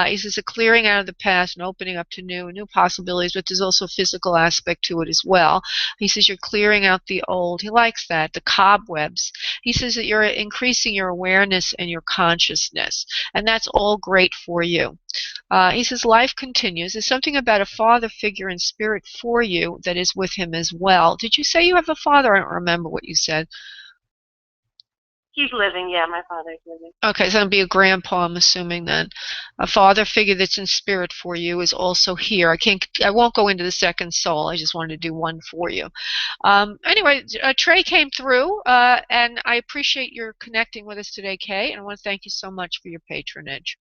He says a clearing out of the past and opening up to new possibilities, but there's also a physical aspect to it as well. He says you're clearing out the old. He likes that, the cobwebs. He says that you're increasing your awareness and your consciousness, and that's all great for you. He says life continues. There's something about a father figure in spirit for you that is with him as well. Did you say you have a father? I don't remember what you said. He's living, yeah, my father's living. Okay, so it'll be a grandpa, I'm assuming then. A father figure that's in spirit for you is also here. I won't go into the second soul. I just wanted to do one for you. Anyway, Trey came through, and I appreciate your connecting with us today, Kay, and I want to thank you so much for your patronage.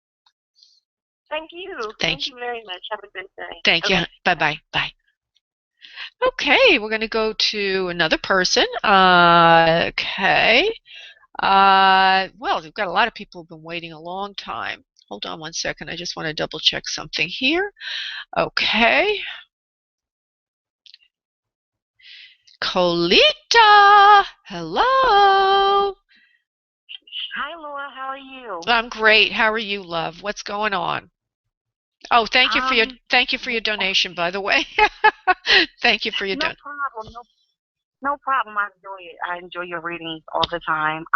Thank you. Thank you very much. Have a good day. Thank you. Bye-bye. Bye. Okay, we're going to go to another person. Okay. Well, we've got a lot of people who've been waiting a long time. Hold on one second. I just want to double check something here. Okay. Colita! Hello! Hi, Laura. How are you? I'm great. How are you, love? What's going on? Oh, thank you for your donation, by the way. Thank you for your donation. No problem. No problem. I enjoy it. I enjoy your readings all the time.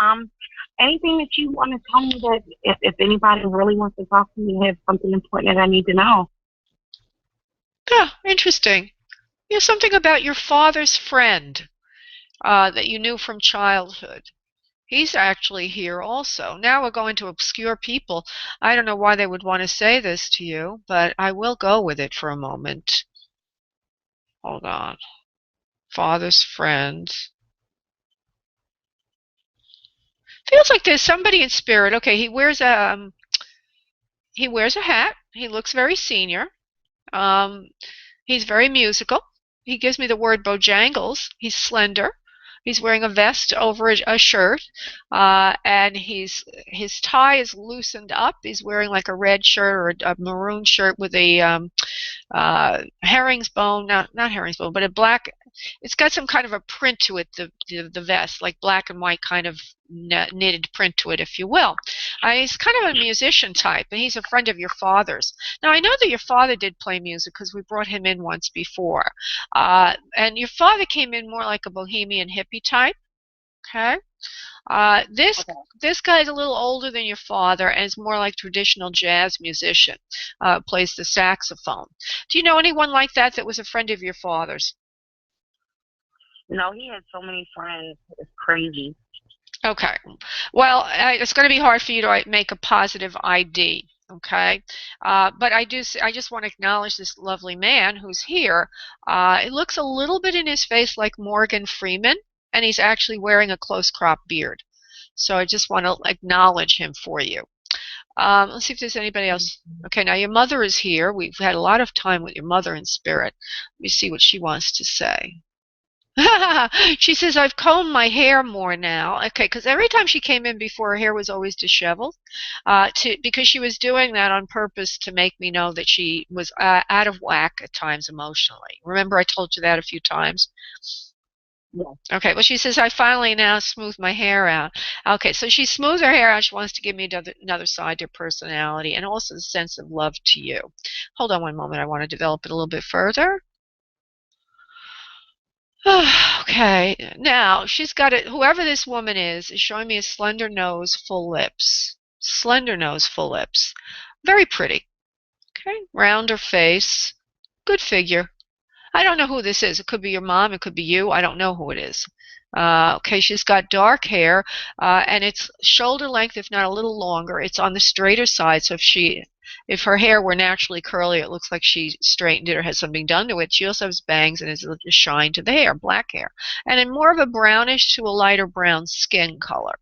Anything that you want to tell me that if anybody really wants to talk to me, have something important that I need to know? Yeah, interesting. Yeah, something about your father's friend that you knew from childhood. He's actually here also. Now we're going to obscure people. I don't know why they would want to say this to you, but I will go with it for a moment. Hold on. Father's friend. Feels like there's somebody in spirit. Okay, he wears a hat. He looks very senior. He's very musical. He gives me the word Bojangles. He's slender. He's wearing a vest over a shirt, and his tie is loosened up. He's wearing like a red shirt or a maroon shirt with a herringbone, not herringbone, but a black it's got some kind of a print to it, the vest, like black and white kind of knitted print to it, if you will. He's kind of a musician type, and he's a friend of your father's. Now, I know that your father did play music because we brought him in once before. And your father came in more like a bohemian hippie type, okay? This guy's a little older than your father and is more like traditional jazz musician, plays the saxophone. Do you know anyone like that that was a friend of your father's? No, he had so many friends. It's crazy. Okay. Well, it's going to be hard for you to make a positive ID. Okay. But I just want to acknowledge this lovely man who's here. It looks a little bit in his face like Morgan Freeman, and he's actually wearing a close crop beard. So I just want to acknowledge him for you. Let's see if there's anybody else. Okay, now your mother is here. We've had a lot of time with your mother in spirit. Let me see what she wants to say. She says, I've combed my hair more now. Okay, because every time she came in before, her hair was always disheveled. Because she was doing that on purpose to make me know that she was out of whack at times emotionally. Remember I told you that a few times? Yeah. Okay, well, she says, I finally now smoothed my hair out. Okay, so she smoothed her hair out. She wants to give me another side to her personality and also the sense of love to you. Hold on one moment. I want to develop it a little bit further. Okay, now she's got it. Whoever this woman is showing me a slender nose, full lips. Slender nose, full lips. Very pretty. Okay, rounder face. Good figure. I don't know who this is. It could be your mom. It could be you. I don't know who it is. Okay, she's got dark hair, and it's shoulder length, if not a little longer. It's on the straighter side, so if her hair were naturally curly, it looks like she straightened it or has something done to it. She also has bangs and has a shine to the hair, black hair, and in more of a brownish to a lighter brown skin color.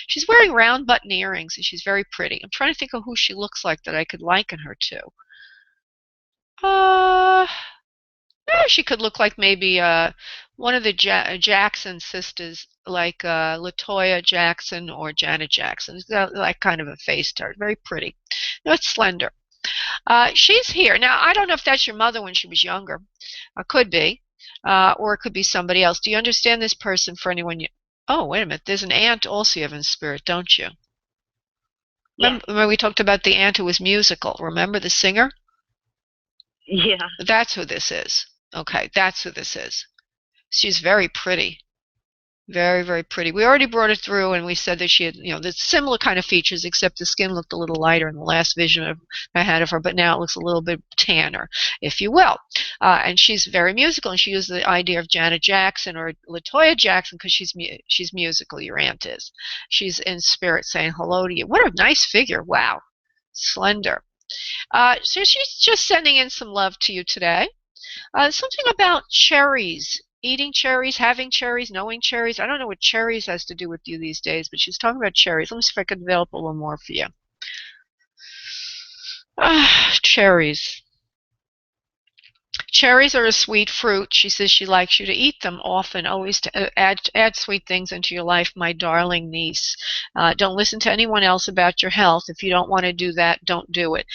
She's wearing round button earrings, and she's very pretty. I'm trying to think of who she looks like that I could liken her to. She could look like maybe one of the Jackson sisters, like LaToya Jackson or Janet Jackson. She's got like kind of a face to her. Very pretty. No, it's slender. She's here. Now, I don't know if that's your mother when she was younger. Could be. Or it could be somebody else. Do you understand this person for anyone you... Oh, wait a minute. There's an aunt also you have in spirit, don't you? Yeah. Remember we talked about the aunt who was musical. Remember the singer? Yeah. That's who this is. Okay, that's who this is. She's very pretty. Very, very pretty. We already brought it through, and we said that she had, the similar kind of features, except the skin looked a little lighter in the last vision I had of her, but now it looks a little bit tanner, if you will. And she's very musical, and she used the idea of Janet Jackson or LaToya Jackson because she's musical, your aunt is. She's in spirit saying hello to you. What a nice figure. Wow. Slender. So she's just sending in some love to you today. Something about cherries. Eating cherries, having cherries, knowing cherries. I don't know what cherries has to do with you these days, but she's talking about cherries. Let me see if I can develop a little more for you. Cherries. Cherries are a sweet fruit. She says she likes you to eat them often, always to add sweet things into your life, my darling niece. Don't listen to anyone else about your health. If you don't want to do that, don't do it.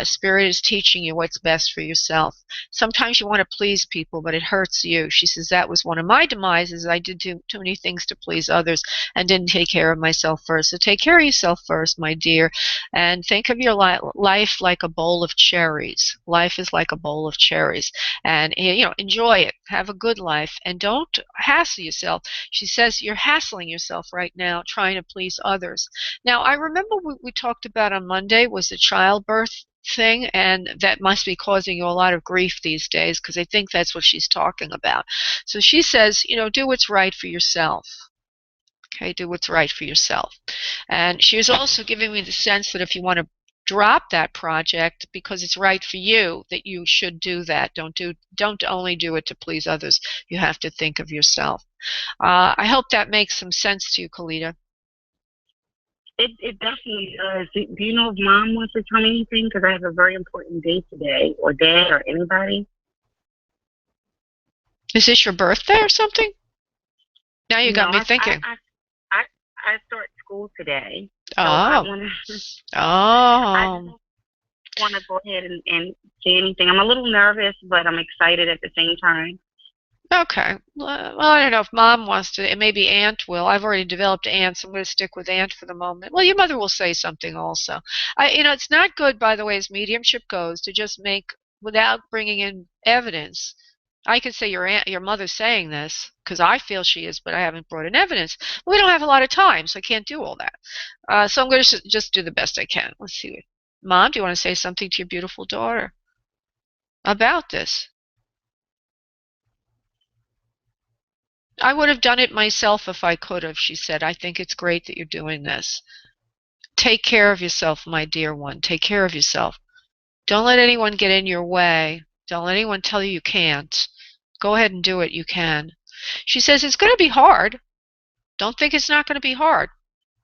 Spirit is teaching you what's best for yourself. Sometimes you want to please people, but it hurts you. She says that was one of my demises. I did too many things to please others and didn't take care of myself first. So take care of yourself first, my dear, and think of your life like a bowl of cherries. Life is like a bowl of cherries. And enjoy it, have a good life, and don't hassle yourself. She says you're hassling yourself right now trying to please others. Now, I remember what we talked about on Monday was the childbirth thing, and that must be causing you a lot of grief these days, because I think that's what she's talking about. So she says, do what's right for yourself. Okay, do what's right for yourself. And she was also giving me the sense that if you want to drop that project because it's right for you, that you should do that. Don't only do it to please others. You have to think of yourself. I hope that makes some sense to you, Kalita. It definitely does. Do you know if Mom wants to tell me anything? Because I have a very important day today, or Dad, or anybody. Is this your birthday or something? Now you got me thinking. I start school today. So I want to go ahead and say anything. I'm a little nervous, but I'm excited at the same time. Okay. Well, I don't know if Mom wants to. Maybe Aunt will. I've already developed Aunt, so I'm going to stick with Aunt for the moment. Well, your mother will say something also. It's not good, by the way, as mediumship goes, to just make without bringing in evidence. I could say your mother's saying this because I feel she is, but I haven't brought in evidence. But we don't have a lot of time, so I can't do all that. So I'm going to just do the best I can. Let's see. Mom, do you want to say something to your beautiful daughter about this? I would have done it myself if I could have, she said. I think it's great that you're doing this. Take care of yourself, my dear one. Take care of yourself. Don't let anyone get in your way. Don't let anyone tell you you can't. Go ahead and do it. You can. She says, it's going to be hard. Don't think it's not going to be hard.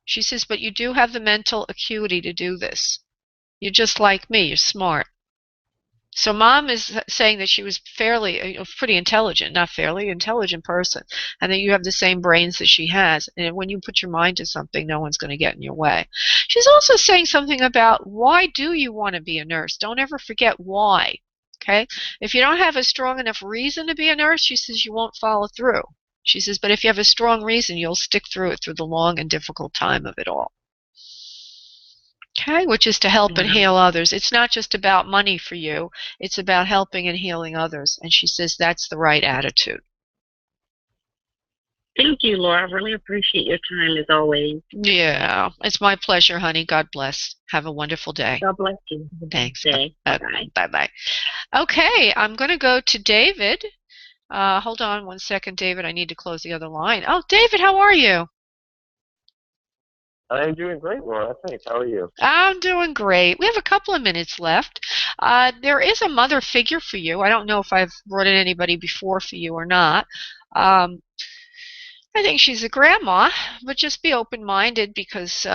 She says, but you do have the mental acuity to do this. You're just like me. You're smart. So Mom is saying that she was fairly, pretty intelligent, not fairly, intelligent person, and that you have the same brains that she has. And when you put your mind to something, no one's going to get in your way. She's also saying something about why do you want to be a nurse? Don't ever forget why. Okay? If you don't have a strong enough reason to be a nurse, she says you won't follow through. She says, but if you have a strong reason, you'll stick through it through the long and difficult time of it all. Okay, which is to help and heal others. It's not just about money for you. It's about helping and healing others. And she says that's the right attitude. Thank you, Laura. I really appreciate your time as always. Yeah, it's my pleasure, honey. God bless. Have a wonderful day. God bless you. Thanks. Bye-bye. Bye-bye. Okay, I'm going to go to David. Hold on one second, David. I need to close the other line. Oh, David, how are you? I'm doing great, Laura. Thanks. How are you? I'm doing great. We have a couple of minutes left. There is a mother figure for you. I don't know if I've brought in anybody before for you or not. I think she's a grandma, but just be open-minded because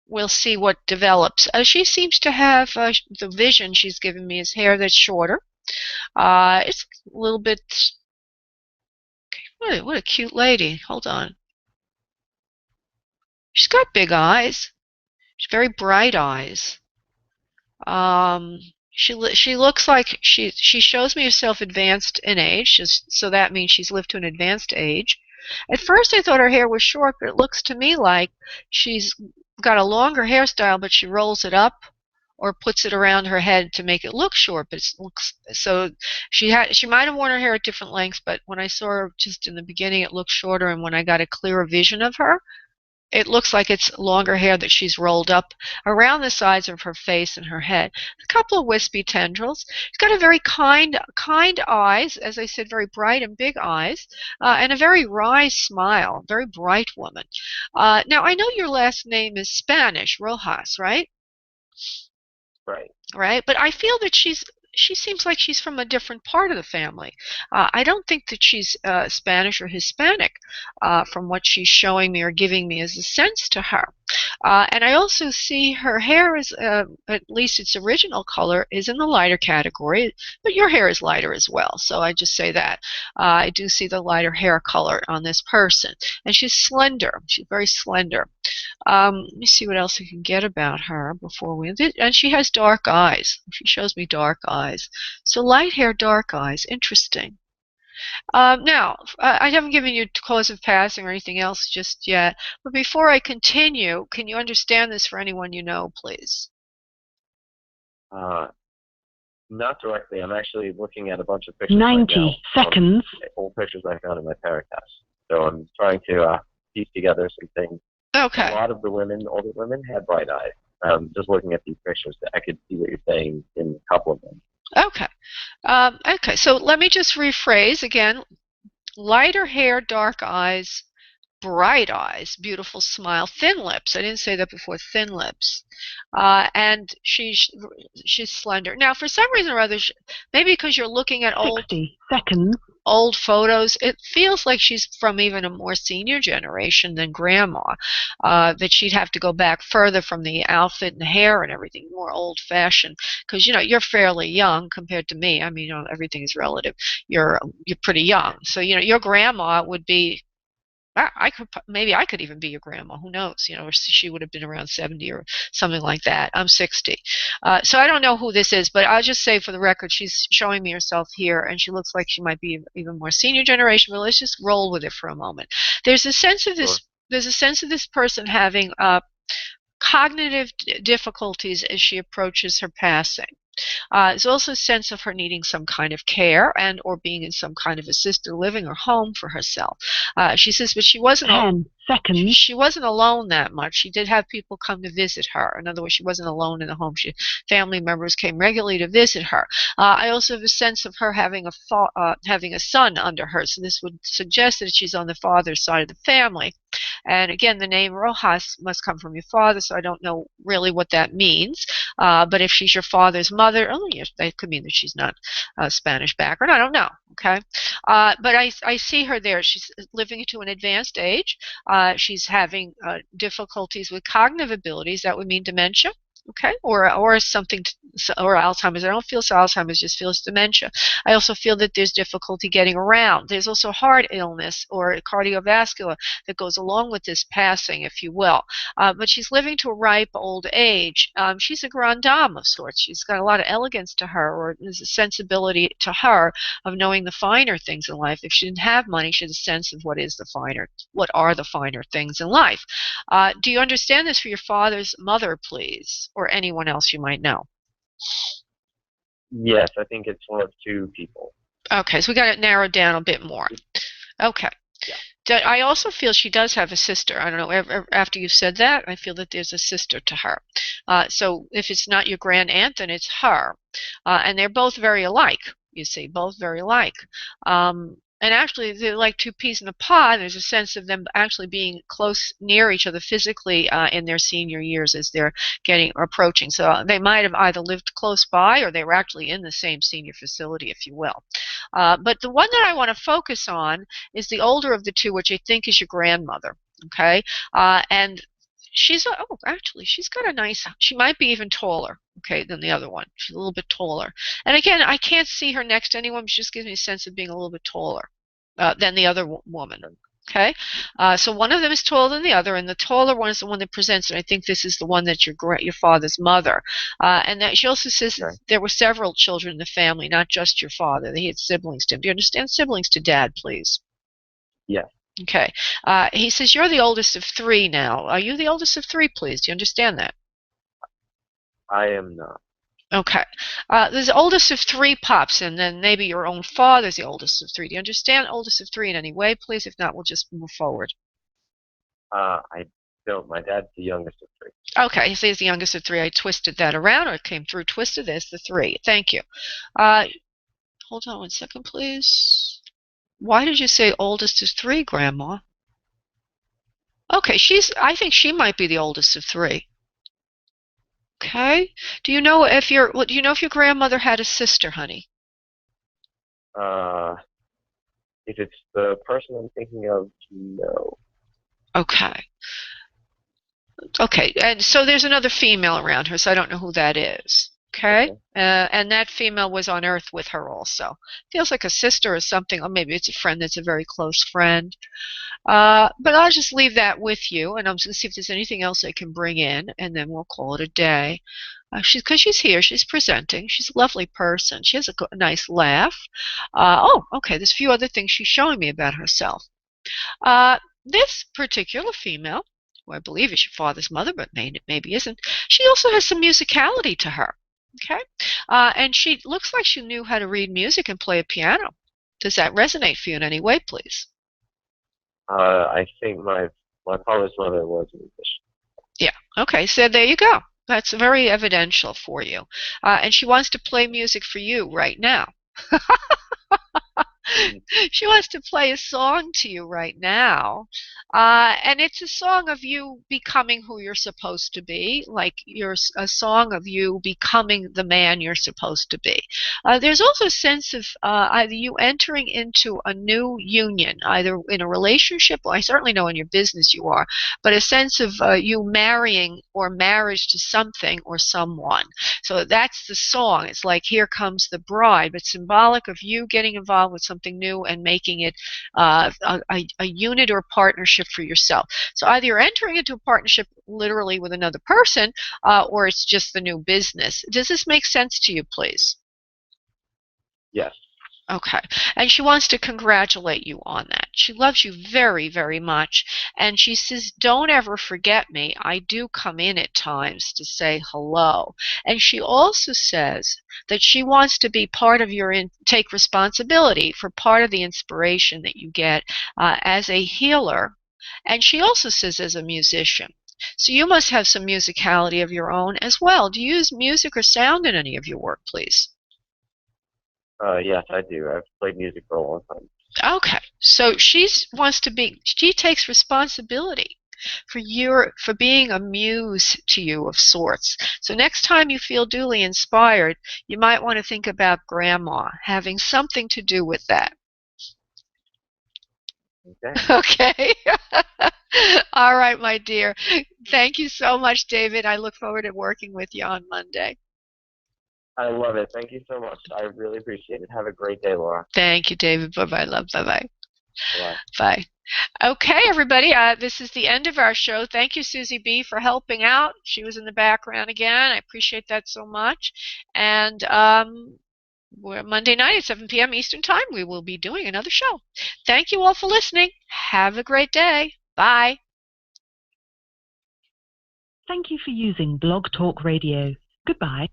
we'll see what develops. She seems to have the vision she's given me is hair that's shorter. It's a little bit. What a cute lady. Hold on. She's got big eyes. She's very bright eyes. She looks like she shows me herself advanced in age, so that means she's lived to an advanced age. At first I thought her hair was short, but it looks to me like she's got a longer hairstyle, but she rolls it up or puts it around her head to make it look short. But it looks so she might have worn her hair at different lengths, but when I saw her just in the beginning, it looked shorter, and when I got a clearer vision of her, it looks like it's longer hair that she's rolled up around the sides of her face and her head. A couple of wispy tendrils. She's got a very kind eyes, as I said, very bright and big eyes, and a very wry smile, very bright woman. Now, I know your last name is Spanish, Rojas, right? Right. Right, but I feel that she seems like she's from a different part of the family. I don't think that she's Spanish or Hispanic from what she's showing me or giving me as a sense to her. And I also see her hair is, at least its original color, is in the lighter category, but your hair is lighter as well, so I just say that. I do see the lighter hair color on this person. And she's slender. She's very slender. Let me see what else I can get about her before we... And she has dark eyes. She shows me dark eyes. So light hair, dark eyes. Interesting. Now, I haven't given you cause of passing or anything else just yet, but before I continue, can you understand this for anyone you know, please? Not directly. I'm actually looking at a bunch of pictures 90 seconds. Old pictures I found in my parents' house. So I'm trying to piece together some things. Okay. A lot of the women, older women, had bright eyes. Just looking at these pictures, I could see what you're saying in a couple of them. Okay. Okay, so let me just rephrase again. Lighter hair, dark eyes, bright eyes, beautiful smile, thin lips. I didn't say that before, thin lips. And she's slender. Now, for some reason or other, maybe because you're looking at 60 seconds. Old photos, it feels like she's from even a more senior generation than grandma, that she'd have to go back further from the outfit and the hair and everything, more old-fashioned, because you're fairly young compared to me. I mean, everything is relative. You're pretty young, so your grandma would be maybe I could even be your grandma. Who knows? Or she would have been around 70 or something like that. I'm 60. So I don't know who this is, but I'll just say for the record, she's showing me herself here, and she looks like she might be even more senior generation, but let's just roll with it for a moment. There's a sense of this, there's a sense of this person having cognitive difficulties as she approaches her passing. There's also a sense of her needing some kind of care and or being in some kind of assisted living or home for herself. She says, but she wasn't 10 seconds. She wasn't alone that much. She did have people come to visit her. In other words, she wasn't alone in the home. Family members came regularly to visit her. I also have a sense of her having a son under her. So this would suggest that she's on the father's side of the family. And again, the name Rojas must come from your father, so I don't know really what that means. But if she's your father's mother, yes, that could mean that she's not Spanish background. I don't know. Okay, but I see her there. She's living to an advanced age. She's having difficulties with cognitive abilities. That would mean dementia. Okay, or something, or Alzheimer's. I don't feel so Alzheimer's, just feels dementia. I also feel that there's difficulty getting around. There's also heart illness or cardiovascular that goes along with this passing, if you will. But she's living to a ripe old age. She's a grande dame of sorts. She's got a lot of elegance to her, or there's a sensibility to her of knowing the finer things in life. If she didn't have money, she had a sense of what are the finer things in life. Do you understand this for your father's mother, please? Or anyone else you might know? Yes, I think it's one of two people. Okay, so we got it narrowed down a bit more. Okay. Yeah. I also feel she does have a sister. I don't know, after you said that, I feel that there's a sister to her. So if it's not your grand aunt, then it's her. And they're both very alike, you see, both very alike. And actually, they're like two peas in a pod. There's a sense of them actually being close, near each other physically in their senior years as they're approaching. So they might have either lived close by or they were actually in the same senior facility, if you will. But the one that I want to focus on is the older of the two, which I think is your grandmother. Okay, and she's got a nice. She might be even taller. Okay, than the other one. She's a little bit taller. And again, I can't see her next to anyone. She just gives me a sense of being a little bit taller than the other woman. Okay, so one of them is taller than the other, and the taller one is the one that presents. And I think this is the one that's your father's mother. And that she also says there were several children in the family, not just your father. They had siblings to him. Do you understand siblings to Dad, please? Yes. Okay. He says you're the oldest of three now. Are you the oldest of three, please? Do you understand that? I am not. Okay. The oldest of three pops, and then maybe your own father's the oldest of three. Do you understand oldest of three in any way, please? If not, we'll just move forward. I don't. My dad's the youngest of three. Okay, he says the youngest of three. I twisted that around, or it came through twisted. There's the three. Thank you. Hold on 1 second, please. Why did you say oldest of three, Grandma? Okay, I think she might be the oldest of three. Okay. Do you know if your grandmother had a sister, honey? If it's the person I'm thinking of, no. Okay. Okay, and so there's another female around her, so I don't know who that is. Okay. And that female was on Earth with her also. Feels like a sister or something, or maybe it's a friend that's a very close friend. But I'll just leave that with you, and I'm going to see if there's anything else I can bring in, and then we'll call it a day. Because she's here, she's presenting. She's a lovely person. She has a nice laugh. Okay, there's a few other things she's showing me about herself. This particular female, who I believe is your father's mother, but maybe isn't, she also has some musicality to her. Okay, and she looks like she knew how to read music and play a piano. Does that resonate for you in any way, please? I think my father's mother was a musician. Yeah. Okay. So there you go. That's very evidential for you. And she wants to play music for you right now. She wants to play a song to you right now. And it's a song of you becoming who you're supposed to be, like a song of you becoming the man you're supposed to be. There's also a sense of either you entering into a new union, either in a relationship, well, I certainly know in your business you are, but a sense of you marrying or marriage to something or someone. So that's the song. It's like Here Comes the Bride, but symbolic of you getting involved with some something new and making it a unit or partnership for yourself. So either you're entering into a partnership literally with another person, or it's just the new business. Does this make sense to you, please? Yes. Okay. And she wants to congratulate you on that. She loves you very, very much. And she says, don't ever forget me. I do come in at times to say hello. And she also says that she wants to be part of take responsibility for part of the inspiration that you get as a healer. And she also says as a musician. So you must have some musicality of your own as well. Do you use music or sound in any of your work, please? Yes, I do. I've played music for a long time. Okay, so she takes responsibility for being a muse to you of sorts. So next time you feel duly inspired, you might want to think about Grandma having something to do with that. Okay. Okay. All right, my dear. Thank you so much, David. I look forward to working with you on Monday. I love it. Thank you so much. I really appreciate it. Have a great day, Laura. Thank you, David. Bye-bye, love. Bye-bye. Bye. Bye. Okay, everybody, this is the end of our show. Thank you, Susie B., for helping out. She was in the background again. I appreciate that so much. And Monday night at 7 p.m. Eastern Time, we will be doing another show. Thank you all for listening. Have a great day. Bye. Thank you for using Blog Talk Radio. Goodbye.